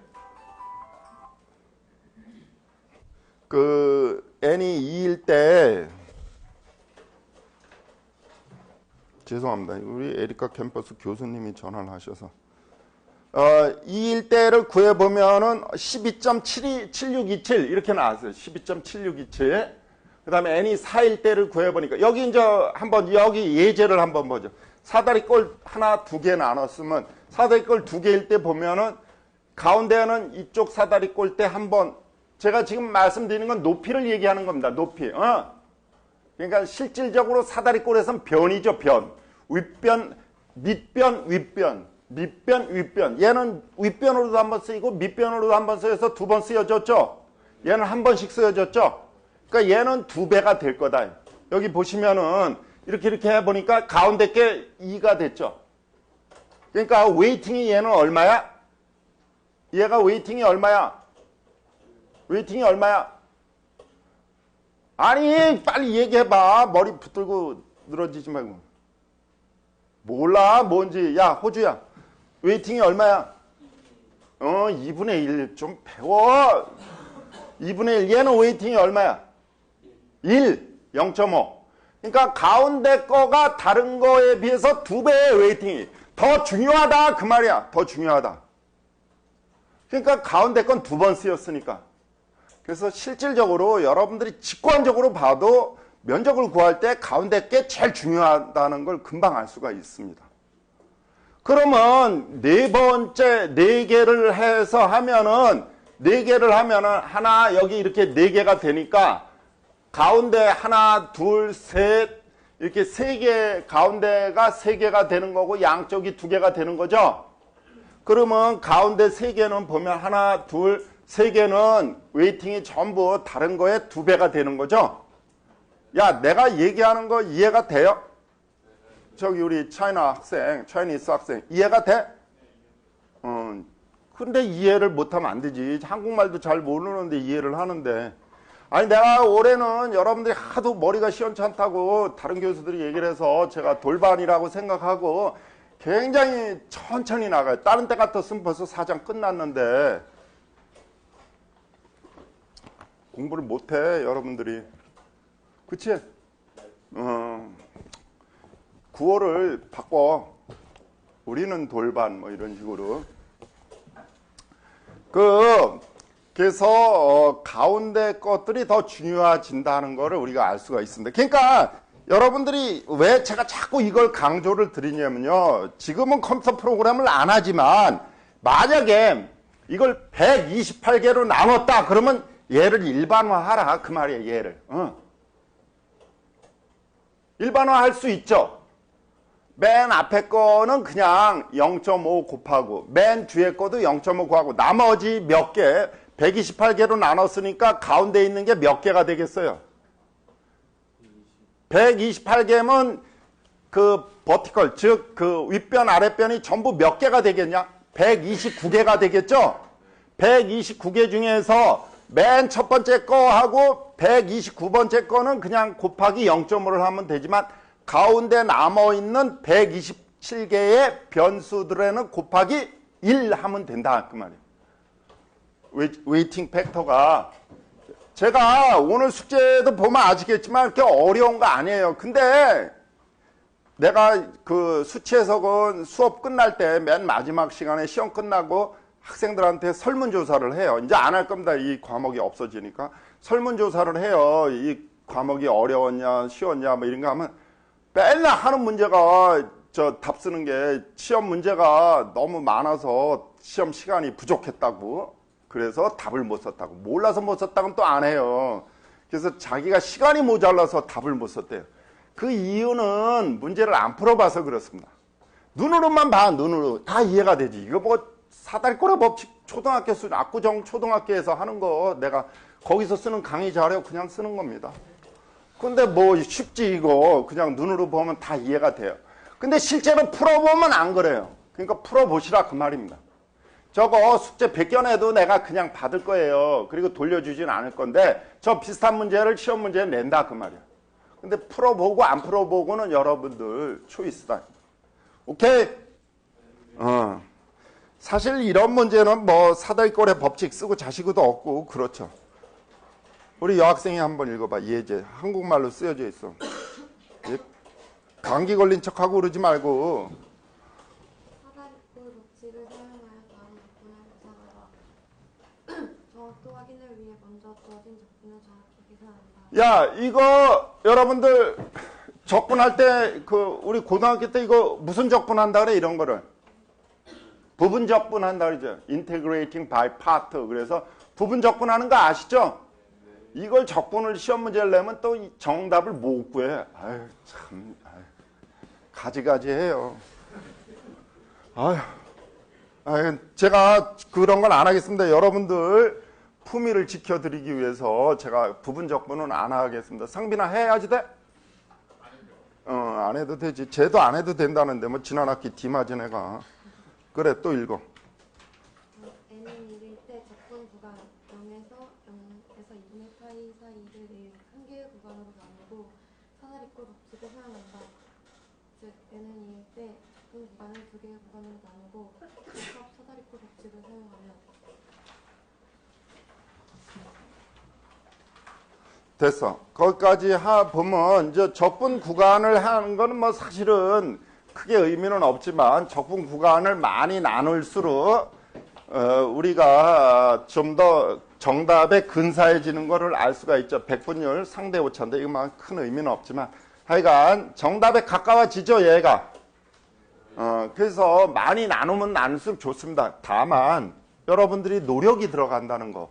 n이 2일 때, 죄송합니다. 우리 에리카 캠퍼스 교수님이 전화를 하셔서. 2일 때를 구해보면은 12.7627 이렇게 나왔어요. 12.7627. 그 다음에 n이 4일 때를 구해보니까, 여기 이제 한번, 여기 예제를 한번 보죠. 사다리꼴 하나, 2개 나눴으면, 사다리꼴 2개일 때 보면은, 가운데는 이쪽 사다리꼴 때 한번, 제가 지금 말씀드리는 건 높이를 얘기하는 겁니다. 높이. 그러니까 실질적으로 사다리꼴에서는 변이죠, 변. 윗변, 밑변, 윗변. 밑변, 윗변. 얘는 윗변으로도 한번 쓰이고 밑변으로도 한번 쓰여서 2번 쓰여졌죠. 얘는 한 번씩 쓰여졌죠. 그러니까 얘는 2배가 될 거다. 여기 보시면은 이렇게 해보니까 가운데 게 2가 됐죠. 그러니까 웨이팅이 얘는 얼마야? 얘가 웨이팅이 얼마야? 웨이팅이 얼마야? 아니 빨리 얘기해봐. 머리 붙들고 늘어지지 말고. 몰라 뭔지. 야 호주야, 웨이팅이 얼마야? 2분의 1 좀 배워. 2분의 1. 얘는 웨이팅이 얼마야? 1. 0.5. 그러니까 가운데 거가 다른 거에 비해서 2배의 웨이팅이 더 중요하다 그 말이야. 더 중요하다. 그러니까 가운데 건 2번 쓰였으니까. 그래서 실질적으로 여러분들이 직관적으로 봐도 면적을 구할 때 가운데 게 제일 중요하다는 걸 금방 알 수가 있습니다. 그러면 네 번째 4개를 해서 하면은 4개를 하면은 하나 여기 이렇게 4개가 되니까 가운데 하나, 둘, 셋 이렇게 3개, 가운데가 3개가 되는 거고 양쪽이 2개가 되는 거죠. 그러면 가운데 3개는 보면 하나, 둘, 3개는 웨이팅이 전부 다른 거에 2배가 되는 거죠. 야, 내가 얘기하는 거 이해가 돼요? 저기 우리 차이니스 학생 이해가 돼? 근데 이해를 못하면 안 되지. 한국말도 잘 모르는데 이해를 하는데. 아니 내가 올해는 여러분들이 하도 머리가 시원찮다고 다른 교수들이 얘기를 해서 제가 돌반이라고 생각하고 굉장히 천천히 나가요. 다른 때 같았으면 벌써 4장 끝났는데 공부를 못해 여러분들이. 그치? 구호를 바꿔. 우리는 돌반 뭐 이런 식으로. 그래서 가운데 것들이 더 중요해진다는 거를 우리가 알 수가 있습니다. 그러니까 여러분들이 왜 제가 자꾸 이걸 강조를 드리냐면요. 지금은 컴퓨터 프로그램을 안 하지만 만약에 이걸 128개로 나눴다 그러면 얘를 일반화하라 그 말이에요. 얘를. 일반화할 수 있죠. 맨 앞에 거는 그냥 0.5 곱하고 맨 뒤에 거도 0.5 곱하고 나머지 몇 개 128개로 나눴으니까 가운데 있는 게 몇 개가 되겠어요? 128개면 그 버티컬 즉 그 윗변 아랫변이 전부 몇 개가 되겠냐? 129개가 되겠죠? 129개 중에서 맨 첫 번째 거하고 129번째 거는 그냥 곱하기 0.5를 하면 되지만 가운데 남아있는 127개의 변수들에는 곱하기 1 하면 된다 그 말이에요. 웨이팅 팩터가 제가 오늘 숙제도 보면 아시겠지만 그렇게 어려운 거 아니에요. 근데 내가 그 수치해석은 수업 끝날 때 맨 마지막 시간에 시험 끝나고 학생들한테 설문조사를 해요. 이제 안 할 겁니다. 이 과목이 없어지니까. 설문조사를 해요. 이 과목이 어려웠냐 쉬웠냐 뭐 이런 거 하면 맨날 하는 문제가 저 답 쓰는 게 시험 문제가 너무 많아서 시험 시간이 부족했다고. 그래서 답을 못 썼다고. 몰라서 못 썼다고는 또 안 해요. 그래서 자기가 시간이 모자라서 답을 못 썼대요. 그 이유는 문제를 안 풀어봐서 그렇습니다. 눈으로만 봐. 눈으로. 다 이해가 되지. 이거 뭐 사다리꼬라 법칙 초등학교 수준 압구정 초등학교에서 하는 거 내가 거기서 쓰는 강의 자료 그냥 쓰는 겁니다. 근데 뭐 쉽지 이거 그냥 눈으로 보면 다 이해가 돼요. 근데 실제로 풀어보면 안 그래요. 그러니까 풀어보시라 그 말입니다. 저거 숙제 100개 내도 내가 그냥 받을 거예요. 그리고 돌려주진 않을 건데 저 비슷한 문제를 시험 문제에 낸다 그 말이야. 근데 풀어보고 안 풀어보고는 여러분들 초이스다. 오케이? 사실 이런 문제는 뭐 사다리꼴의 법칙 쓰고 자시고도 없고 그렇죠. 우리 여학생이 한번 읽어봐. 예제. 한국말로 쓰여져 있어. 예? 감기 걸린 척하고 그러지 말고. 사다리꼴 법칙을 사용하여 다른 적분을 찾아라. 정확도 확인을 위해 먼저 주어진 적분을 정확히 계산한다. 야, 이거 여러분들 적분할 때 그 우리 고등학교 때 이거 무슨 적분한다 그래 이런 거를 부분 적분한다 그러죠. Integrating by part. 그래서 부분 적분하는 거 아시죠? 이걸 적분을 시험 문제를 내면 또 정답을 못 구해. 아유 참 가지가지 해요. 아유 제가 그런 건 안 하겠습니다. 여러분들 품위를 지켜드리기 위해서 제가 부분 적분은 안 하겠습니다. 상빈아 해야지 돼? 안 해도 되지. 쟤도 안 해도 된다는데 뭐 지난 학기 디맞은 애가. 그래 또 읽어. n은 1일 때 적분 구간 0에서 2분의 파이 사이를 한 개의 구간으로 나누고 사다리꼴 법칙을 사용한다. 즉 n은 2일 때 적분 구간을 두 개의 구간으로 나누고 각각 사다리꼴 법칙을 사용하면 됐어. 거기까지 보면 이제 적분 구간을 하는 거는 뭐 사실은 크게 의미는 없지만 적분 구간을 많이 나눌수록 우리가 좀 더 정답에 근사해지는 거를 알 수가 있죠. 백분율 상대 오차인데 이거 큰 의미는 없지만 하여간 정답에 가까워지죠 얘가. 그래서 많이 나누면 나눌수록 좋습니다. 다만 여러분들이 노력이 들어간다는 거.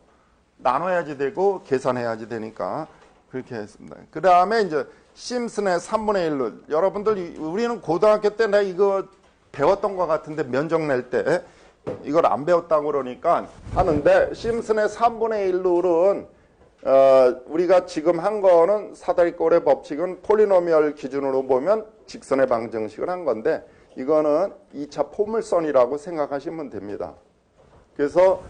나눠야지 되고 계산해야지 되니까 그렇게 했습니다. 그 다음에 이제 심슨의 3분의 1로 여러분들 우리는 고등학교 때 내가 이거 배웠던 것 같은데 면접 낼 때 이걸 안 배웠다고 그러니까 하는데 심슨의 3분의 1룰은 우리가 지금 한 거는 사다리꼴의 법칙은 폴리노미얼 기준으로 보면 직선의 방정식을 한 건데 이거는 2차 포물선이라고 생각하시면 됩니다. 그래서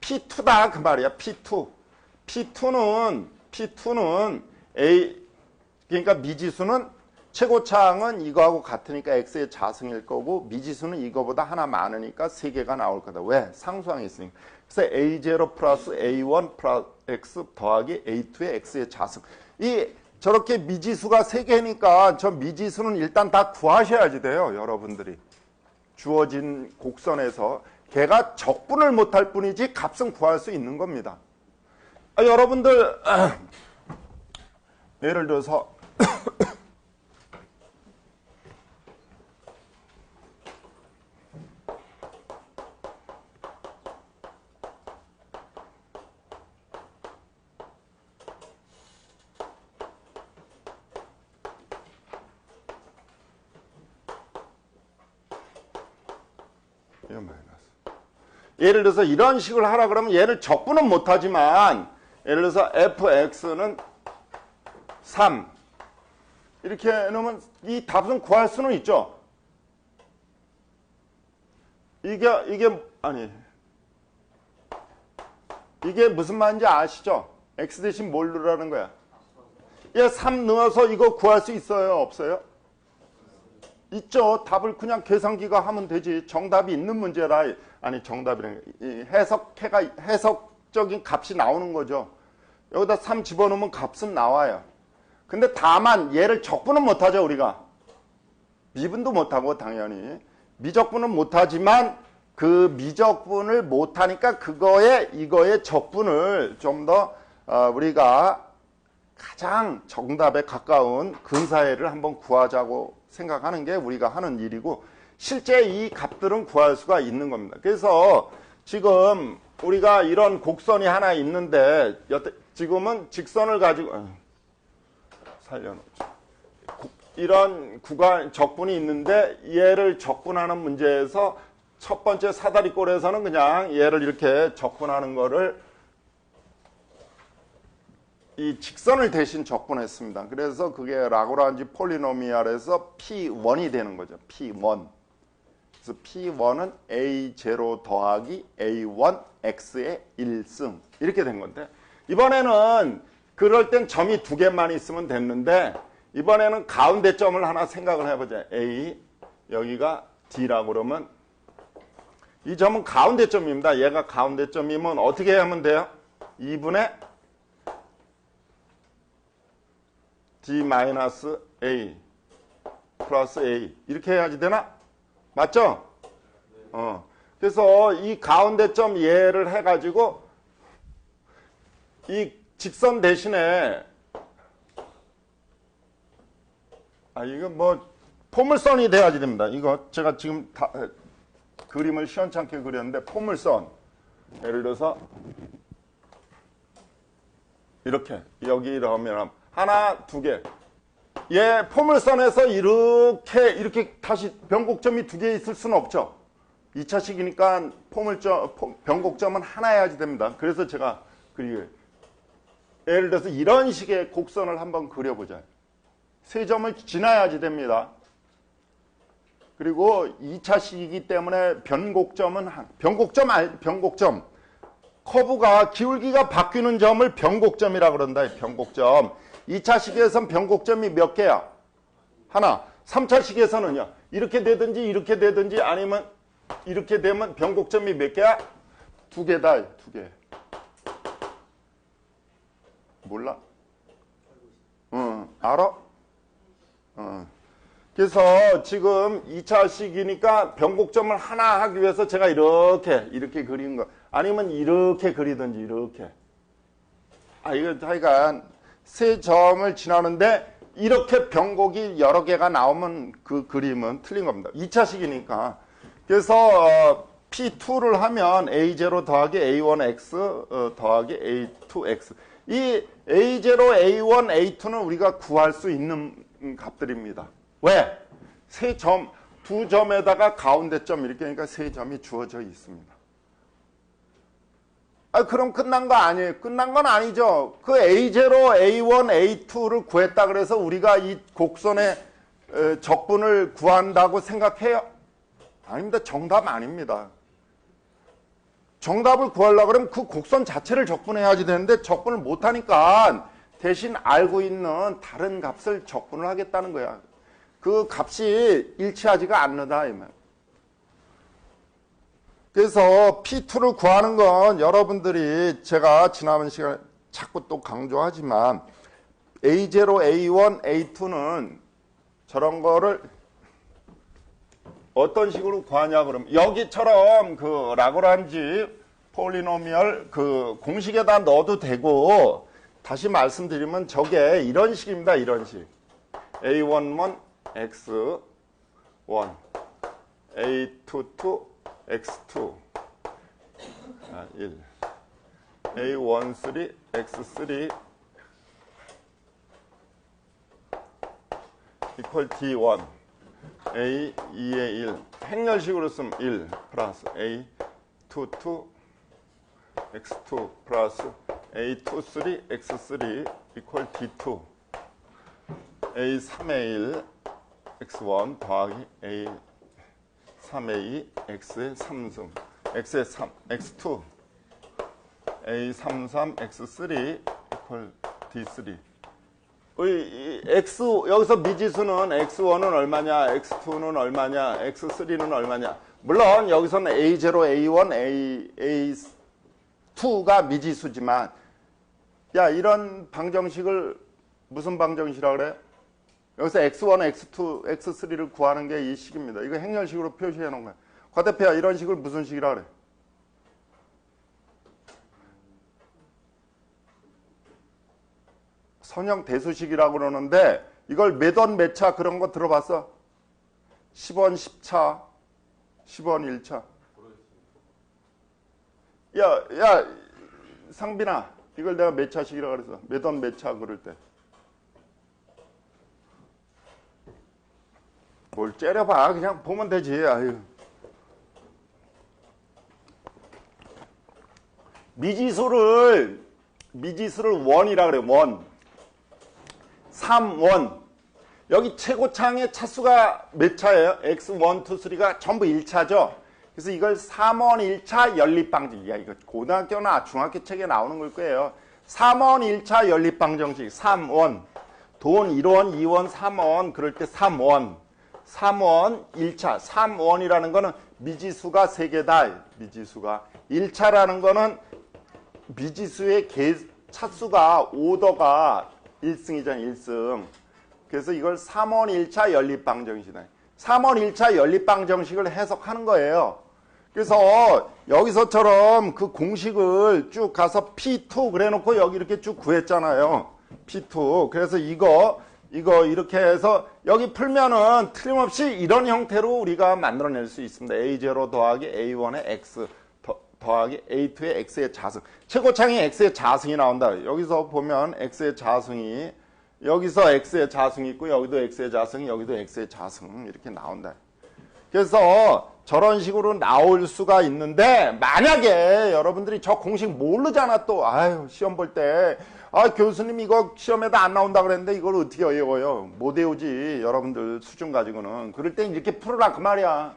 P2다 그 말이야. P2. P2는 A 그러니까 미지수는 최고차항은 이거하고 같으니까 x의 자승일 거고 미지수는 이거보다 하나 많으니까 3개가 나올 거다. 왜? 상수항이 있으니까. 그래서 A0 플러스 A1 플러스 x 더하기 A2의 x의 자승. 저렇게 미지수가 3개니까 저 미지수는 일단 다 구하셔야지 돼요. 여러분들이. 주어진 곡선에서 걔가 적분을 못할 뿐이지 값은 구할 수 있는 겁니다. 여러분들 예를 들어서 예를 들어서 이런 식으로 하라 그러면 얘를 적분은 못하지만 예를 들어서 fx는 3 이렇게 해놓으면 이 답은 구할 수는 있죠. 이게 무슨 말인지 아시죠? x 대신 뭘 넣으라는 거야? 얘 3 넣어서 이거 구할 수 있어요? 없어요? 있죠. 답을 그냥 계산기가 하면 되지. 정답이 있는 문제라. 아니 정답이란 해석적인 값이 나오는 거죠. 여기다 3 집어넣으면 값은 나와요. 근데 다만 얘를 적분은 못하죠. 우리가. 미분도 못하고 당연히. 미적분은 못하지만 그 미적분을 못하니까 이거의 적분을 좀 더 우리가 가장 정답에 가까운 근사해를 한번 구하자고 생각하는 게 우리가 하는 일이고 실제 이 값들은 구할 수가 있는 겁니다. 그래서 지금 우리가 이런 곡선이 하나 있는데 지금은 직선을 가지고 살려놓죠. 이런 구간 적분이 있는데 얘를 적분하는 문제에서 첫 번째 사다리꼴에서는 그냥 얘를 이렇게 적분하는 거를 이 직선을 대신 적분했습니다. 그래서 그게 라그란지 폴리노미알에서 P1이 되는 거죠. P1. 그래서 P1은 A0 더하기 A1 X의 1승 이렇게 된 건데 이번에는 그럴 땐 점이 2개만 있으면 됐는데 이번에는 가운데 점을 하나 생각을 해보자. A 여기가 D라고 그러면 이 점은 가운데 점입니다. 얘가 가운데 점이면 어떻게 하면 돼요? 2분의 D-A 플러스 A 이렇게 해야지 되나? 맞죠? 그래서 이 가운데 점 얘를 해가지고 이 직선 대신에 이거 뭐 포물선이 돼야지 됩니다. 이거 제가 지금 그림을 시원찮게 그렸는데 포물선 예를 들어서 이렇게 여기 이러면 하나, 2개. 얘 포물선에서 이렇게 다시 변곡점이 2개 있을 수는 없죠. 2차식이니까 변곡점은 하나 해야지 됩니다. 그래서 제가 예를 들어서 이런 식의 곡선을 한번 그려보자. 3점을 지나야지 됩니다. 그리고 2차식이기 때문에 변곡점 커브가 기울기가 바뀌는 점을 변곡점이라 그런다. 변곡점. 2차식에선 변곡점이 몇 개야? 하나. 3차식에서는요. 이렇게 되든지 아니면 이렇게 되면 변곡점이 몇 개야? 2개다. 2개. 몰라? 알아? 그래서 지금 2차식이니까 변곡점을 하나 하기 위해서 제가 이렇게 그린 거. 아니면 이렇게 그리든지 이렇게. 이거 하여간 3점을 지나는데 이렇게 변곡이 여러 개가 나오면 그 그림은 틀린 겁니다. 2차식이니까. 그래서 P2를 하면 A0 더하기 A1X 더하기 A2X. 이 A0, A1, A2는 우리가 구할 수 있는 값들입니다. 왜? 3점, 2점에다가 가운데 점 이렇게 하니까 3점이 주어져 있습니다. 그럼 끝난 거 아니에요? 끝난 건 아니죠. 그 A0, A1, A2를 구했다 그래서 우리가 이 곡선의 적분을 구한다고 생각해요? 아닙니다. 정답 아닙니다. 정답을 구하려고 그러면 그 곡선 자체를 적분해야지 되는데 적분을 못하니까 대신 알고 있는 다른 값을 적분을 하겠다는 거야. 그 값이 일치하지가 않는다 이 말. 그래서 P2를 구하는 건 여러분들이 제가 지난 시간에 자꾸 또 강조하지만 A0, A1, A2는 저런 거를 어떤 식으로 구하냐 그러면 여기처럼 그 라그란지 폴리노미얼 그 공식에다 넣어도 되고 다시 말씀드리면 저게 이런 식입니다. 이런 식. A11 X1 A22 X2 1 A13 X3 equal D1 A2의 1 행렬식으로 쓰면 1 플러스 A22 X2 플러스 A23 X3 equal D2 A3의 1 X1 더하기 A3의 2 X의 3승 X의 3 X2 A33 X3 equal D3 X 여기서 미지수는 X1은 얼마냐, X2는 얼마냐, X3는 얼마냐. 물론 여기서는 A0, A1, A2가 미지수지만 야 이런 방정식을 무슨 방정식이라고 그래? 여기서 X1, X2, X3를 구하는 게 이 식입니다. 이거 행렬식으로 표시해 놓은 거야. 과대표야 이런 식을 무슨 식이라 그래? 선형 대수식이라고 그러는데 이걸 몇 원 몇 차 그런 거 들어봤어? 10원 10차, 10원 1차. 야, 상빈아, 이걸 내가 몇 차식이라고 그랬어? 몇 원 몇 차 그럴 때. 뭘 째려봐. 그냥 보면 되지. 아유. 미지수를 원이라 그래. 원. 3원. 여기 최고창의 차수가 몇 차예요? X1, 2, 3가 전부 1차죠. 그래서 이걸 3원 1차 연립방정식. 야, 이거 고등학교나 중학교 책에 나오는 걸 거예요. 3원 1차 연립방정식. 3원. 돈 1원, 2원, 3원. 그럴 때 3원. 3원 1차. 3원이라는 거는 미지수가 3개다. 미지수가. 1차라는 거는 미지수의 차수가 오더가 1승이잖아, 1승. 그래서 이걸 3원 1차 연립방정식이다. 3원 1차 연립방정식을 해석하는 거예요. 그래서 여기서처럼 그 공식을 쭉 가서 P2 그래 놓고 여기 이렇게 쭉 구했잖아요. P2. 그래서 이거 이렇게 해서 여기 풀면은 틀림없이 이런 형태로 우리가 만들어낼 수 있습니다. A0 더하기 A1의 X 더하기 A2의 X의 자승. 최고창이 X의 자승이 나온다. 여기서 보면 X의 자승이 여기서 X의 자승이 있고 여기도 X의 자승, 여기도 X의 자승 이렇게 나온다. 그래서 저런 식으로 나올 수가 있는데 만약에 여러분들이 저 공식 모르잖아 또. 아유 시험 볼 때 교수님 이거 시험에도 안 나온다 그랬는데 이걸 어떻게 외워요? 못 외우지 여러분들 수준 가지고는. 그럴 때 이렇게 풀어라 그 말이야.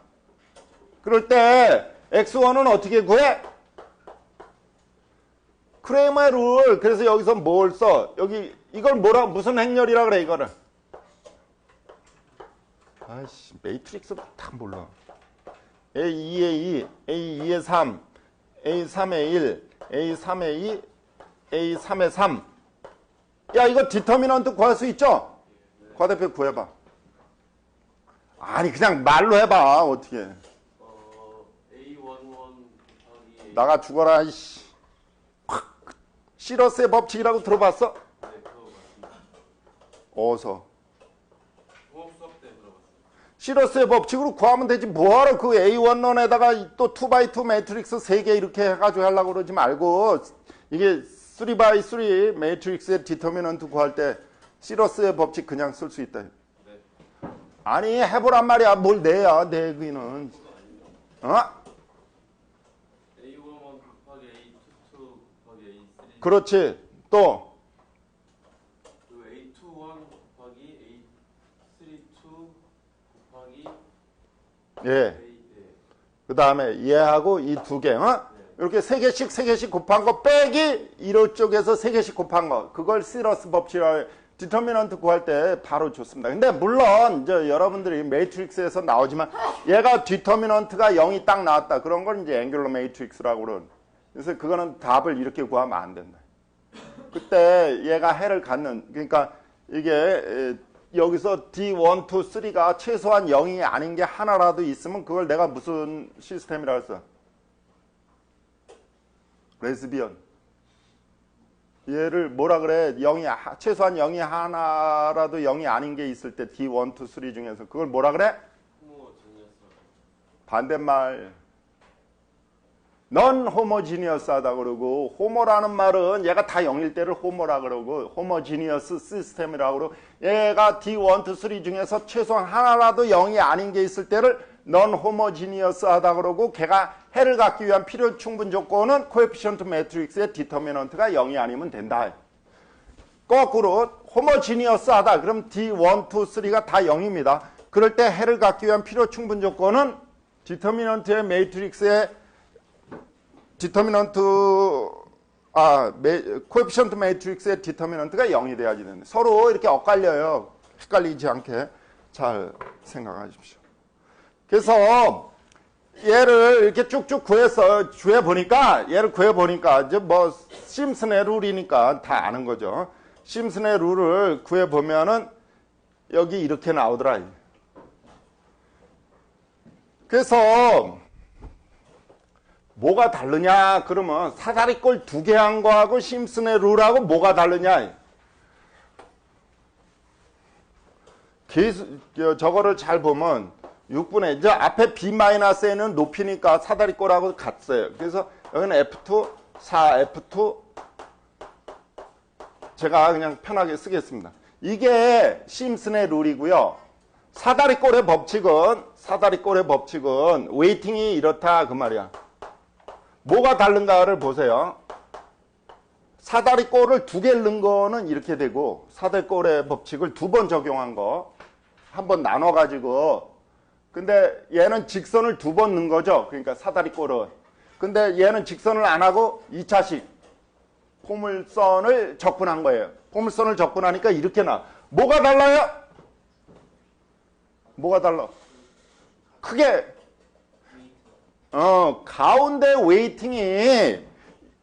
그럴 때 X1은 어떻게 구해? 크레이머의 룰. 그래서 여기서 뭘 써? 여기 이걸 무슨 행렬이라 그래 이거를? 아이씨 매트릭스 다 몰라. A2의 2, A2의 3, A3의 1, A3의 2, A3의 3. 야 이거 디터미넌트 구할 수 있죠? 과대표 구해봐. 아니 그냥 말로 해봐 어떻게. 나가 죽어라 이씨. 시러스의 법칙이라고 들어봤어? 네, 들어봤습니다. 어서. 공업 수업 때 들어봤어요. 시러스의 법칙으로 구하면 되지. 뭐하러 그 A1론에다가 또 2x2 매트릭스 3개 이렇게 해가지고 하려고 그러지 말고 이게 3x3 매트릭스의 디터미넌트 구할 때 시러스의 법칙 그냥 쓸 수 있다. 네. 아니 해보란 말이야. 뭘 내야 내 그이는. 어? A11 곱하기 A22 곱하기 A3 그렇지. 또 그리고 A21 곱하기 A32 곱하기 예. A 네. 그 다음에 얘하고 이 두 개. 어? 네. 이렇게 3개씩 곱한 거 빼기 이쪽에서 3개씩 곱한 거. 그걸 시러스 법칙이라고 디터미넌트 구할 때 바로 좋습니다. 근데 물론 이제 여러분들이 매트릭스에서 나오지만 얘가 디터미넌트가 0이 딱 나왔다. 그런 걸 이제 앵귤러 매트릭스라고 그러는. 그래서 그거는 답을 이렇게 구하면 안 된다. 그때 얘가 해를 갖는, 그러니까 이게 여기서 D1, 2, 3가 최소한 0이 아닌 게 하나라도 있으면 그걸 내가 무슨 시스템이라고 했어? 레즈비언. 얘를 뭐라 그래? 최소한 0이 하나라도 0이 아닌 게 있을 때 D1, 2, 3 중에서 그걸 뭐라 그래? 호모지니어스. 반대말. 넌 호모지니어스하다 그러고, 호모라는 말은 얘가 다 0일 때를 호모라 그러고, 호모지니어스 시스템이라고 그러고, 얘가 D1, 2, 3 중에서 최소한 하나라도 0이 아닌 게 있을 때를 넌 호모지니어스하다 그러고, 걔가 해를 갖기 위한 필요 충분 조건은 코에피션트 매트릭스의 디터미넌트가 0이 아니면 된다. 거꾸로 호모지니어스하다. 그럼 D1, 2, 3가 다 0입니다. 그럴 때 해를 갖기 위한 필요 충분 조건은 디터미넌트의 매트릭스의 코에피션트 매트릭스의 디터미넌트가 0이 돼야지 되는데 서로 이렇게 엇갈려요. 헷갈리지 않게 잘 생각하십시오. 그래서 얘를 이렇게 쭉쭉 구해보니까 이제 뭐 심슨의 룰이니까 다 아는 거죠. 심슨의 룰을 구해보면은 여기 이렇게 나오더라. 그래서 뭐가 다르냐? 그러면 사다리꼴 2개 한 거하고 심슨의 룰하고 뭐가 다르냐? 저거를 잘 보면 6분의 이제 앞에 B-N은 높이니까 사다리꼴하고 같어요. 그래서 여기는 F2, 4F2 제가 그냥 편하게 쓰겠습니다. 이게 심슨의 룰이고요. 사다리꼴의 법칙은 웨이팅이 이렇다 그 말이야. 뭐가 다른가를 보세요. 사다리꼴을 2개 넣은 거는 이렇게 되고 사다리꼴의 법칙을 2번 적용한 거 한 번 나눠가지고 근데 얘는 직선을 2번 넣은 거죠. 그러니까 사다리꼴은. 근데 얘는 직선을 안 하고 2차식 포물선을 접근한 거예요. 포물선을 접근하니까 이렇게 나. 뭐가 달라요? 뭐가 달라? 크게 가운데 웨이팅이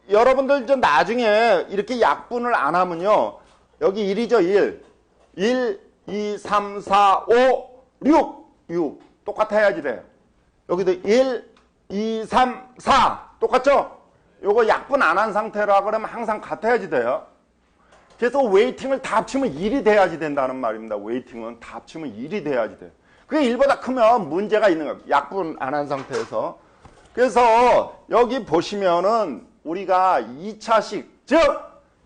여러분들 좀 나중에 이렇게 약분을 안 하면요. 여기 1이죠, 1, 2, 3, 4, 5, 6 똑같아야지 돼요. 여기도 1, 2, 3, 4 똑같죠? 요거 약분 안 한 상태라 그러면 항상 같아야지 돼요. 그래서 웨이팅을 다 합치면 1이 돼야지 된다는 말입니다. 웨이팅은 다 합치면 1이 돼야지 돼요. 그게 1보다 크면 문제가 있는 거예요. 약분 안 한 상태에서. 그래서 여기 보시면은 우리가 2차식, 즉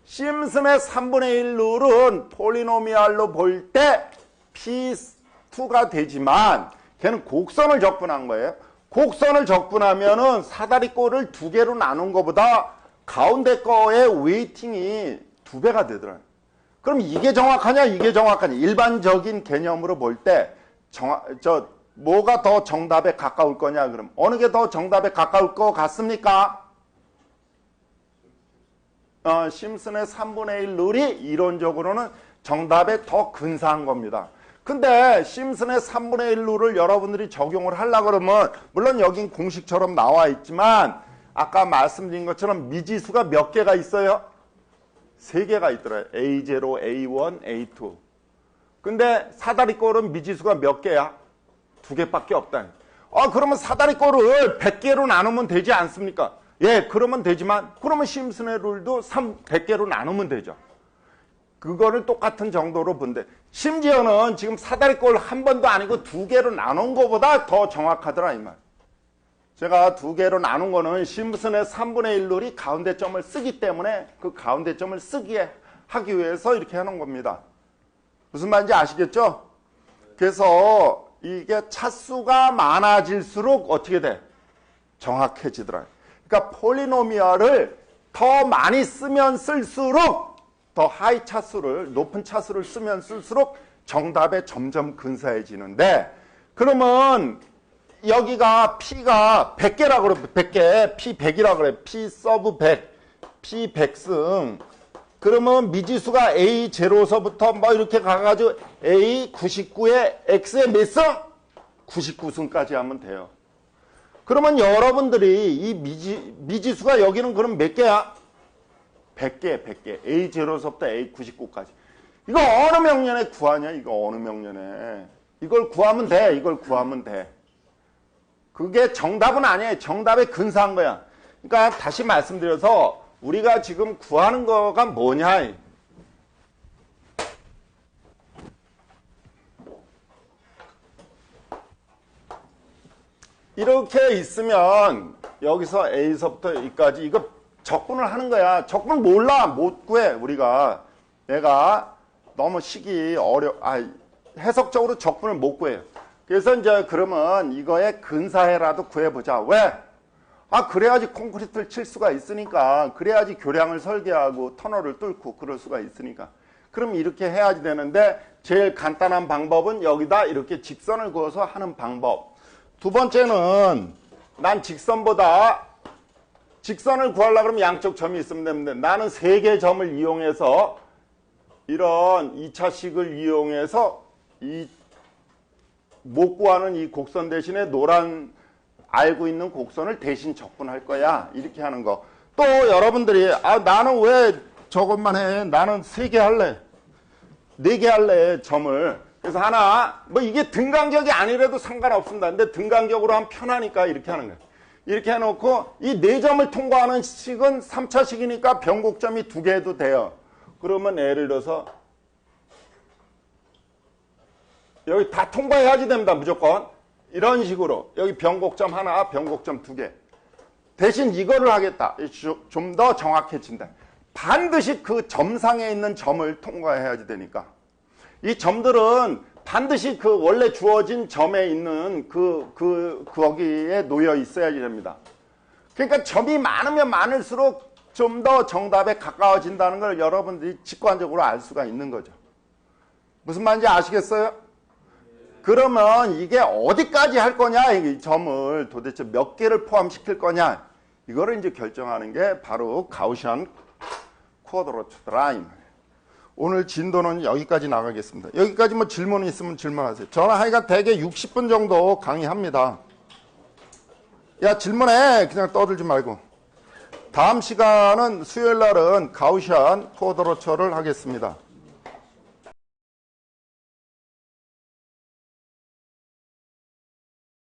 심슨의 3분의 1 룰은 폴리노미알로 볼 때 P2가 되지만 걔는 곡선을 적분한 거예요. 곡선을 적분하면은 사다리꼴을 2개로 나눈 것보다 가운데 거의 웨이팅이 2배가 되더라고요. 그럼 이게 정확하냐 이게 정확하냐 일반적인 개념으로 볼 때 뭐가 더 정답에 가까울 거냐 그럼 어느 게 더 정답에 가까울 것 같습니까? 심슨의 3분의 1 룰이 이론적으로는 정답에 더 근사한 겁니다. 근데 심슨의 3분의 1 룰을 여러분들이 적용을 하려고 그러면 물론 여긴 공식처럼 나와 있지만 아까 말씀드린 것처럼 미지수가 몇 개가 있어요? 3개가 있더라고요. A0, A1, A2. 근데 사다리꼴은 미지수가 몇 개야? 2개밖에 없다. 그러면 사다리꼴을 100개로 나누면 되지 않습니까? 예, 그러면 되지만 그러면 심슨의 룰도 100개로 나누면 되죠. 그거를 똑같은 정도로 본대. 심지어는 지금 사다리꼴 한 번도 아니고 2개로 나눈 것보다 더 정확하더라 이 말. 제가 2개로 나눈 거는 심슨의 3분의 1 룰이 가운데 점을 쓰기 때문에 그 가운데 점을 쓰게 하기 위해서 이렇게 해놓은 겁니다. 무슨 말인지 아시겠죠? 그래서 이게 차수가 많아질수록 어떻게 돼? 정확해지더라. 그러니까 폴리노미얼을 더 많이 쓰면 쓸수록 더 하이 차수를 높은 차수를 쓰면 쓸수록 정답에 점점 근사해지는데 그러면 여기가 P가 100개라 그래. 100개. P 100이라 그래. P 서브 100. P 100승. 그러면 미지수가 A 제로서부터 뭐 이렇게 가가지고 A 99에 X의 몇 승? 99승까지 하면 돼요. 그러면 여러분들이 이 미지수가 여기는 그럼 몇 개야? 100개, 100개. A 제로서부터 A 99까지. 이거 어느 명년에 구하냐? 이거 어느 명년에. 이걸 구하면 돼. 이걸 구하면 돼. 그게 정답은 아니에요. 정답에 근사한 거야. 그러니까 다시 말씀드려서 우리가 지금 구하는 거가 뭐냐? 이렇게 있으면 여기서 A서부터 E까지 이거 적분을 하는 거야. 적분 몰라. 못 구해. 우리가. 얘가 너무 식이 해석적으로 적분을 못 구해요. 그래서 이제 그러면 이거에 근사해라도 구해보자. 왜? 그래야지 콘크리트를 칠 수가 있으니까. 그래야지 교량을 설계하고 터널을 뚫고 그럴 수가 있으니까. 그럼 이렇게 해야지 되는데 제일 간단한 방법은 여기다 이렇게 직선을 그어서 하는 방법. 두 번째는 난 직선보다 직선을 구하려고 그러면 양쪽 점이 있으면 되는데 나는 3개의 점을 이용해서 이런 2차식을 이용해서 이 못 구하는 이 곡선 대신에 노란 알고 있는 곡선을 대신 적분할 거야. 이렇게 하는 거. 또 여러분들이 나는 왜 저것만 해? 나는 3개 할래. 4개 할래. 점을. 그래서 하나 뭐 이게 등간격이 아니라도 상관없습니다. 근데 등간격으로 하면 편하니까 이렇게 하는 거예요. 이렇게 해놓고 이 4점을 통과하는 식은 3차식이니까 변곡점이 2개 해도 돼요. 그러면 예를 들어서 여기 다 통과해야지 됩니다. 무조건. 이런 식으로 여기 변곡점 하나, 변곡점 2개. 대신 이거를 하겠다. 좀 더 정확해진다. 반드시 그 점상에 있는 점을 통과해야지 되니까. 이 점들은 반드시 그 원래 주어진 점에 있는 거기에 놓여 있어야지 됩니다. 그러니까 점이 많으면 많을수록 좀 더 정답에 가까워진다는 걸 여러분들이 직관적으로 알 수가 있는 거죠. 무슨 말인지 아시겠어요? 그러면 이게 어디까지 할 거냐, 이 점을 도대체 몇 개를 포함시킬 거냐, 이거를 이제 결정하는 게 바로 가우시안 쿼드라처 라인. 오늘 진도는 여기까지 나가겠습니다. 여기까지 뭐 질문이 있으면 질문하세요. 저는 하여간 대개 60분 정도 강의합니다. 야, 질문해. 그냥 떠들지 말고. 다음 시간은 수요일 날은 가우시안 쿼드라처를 하겠습니다.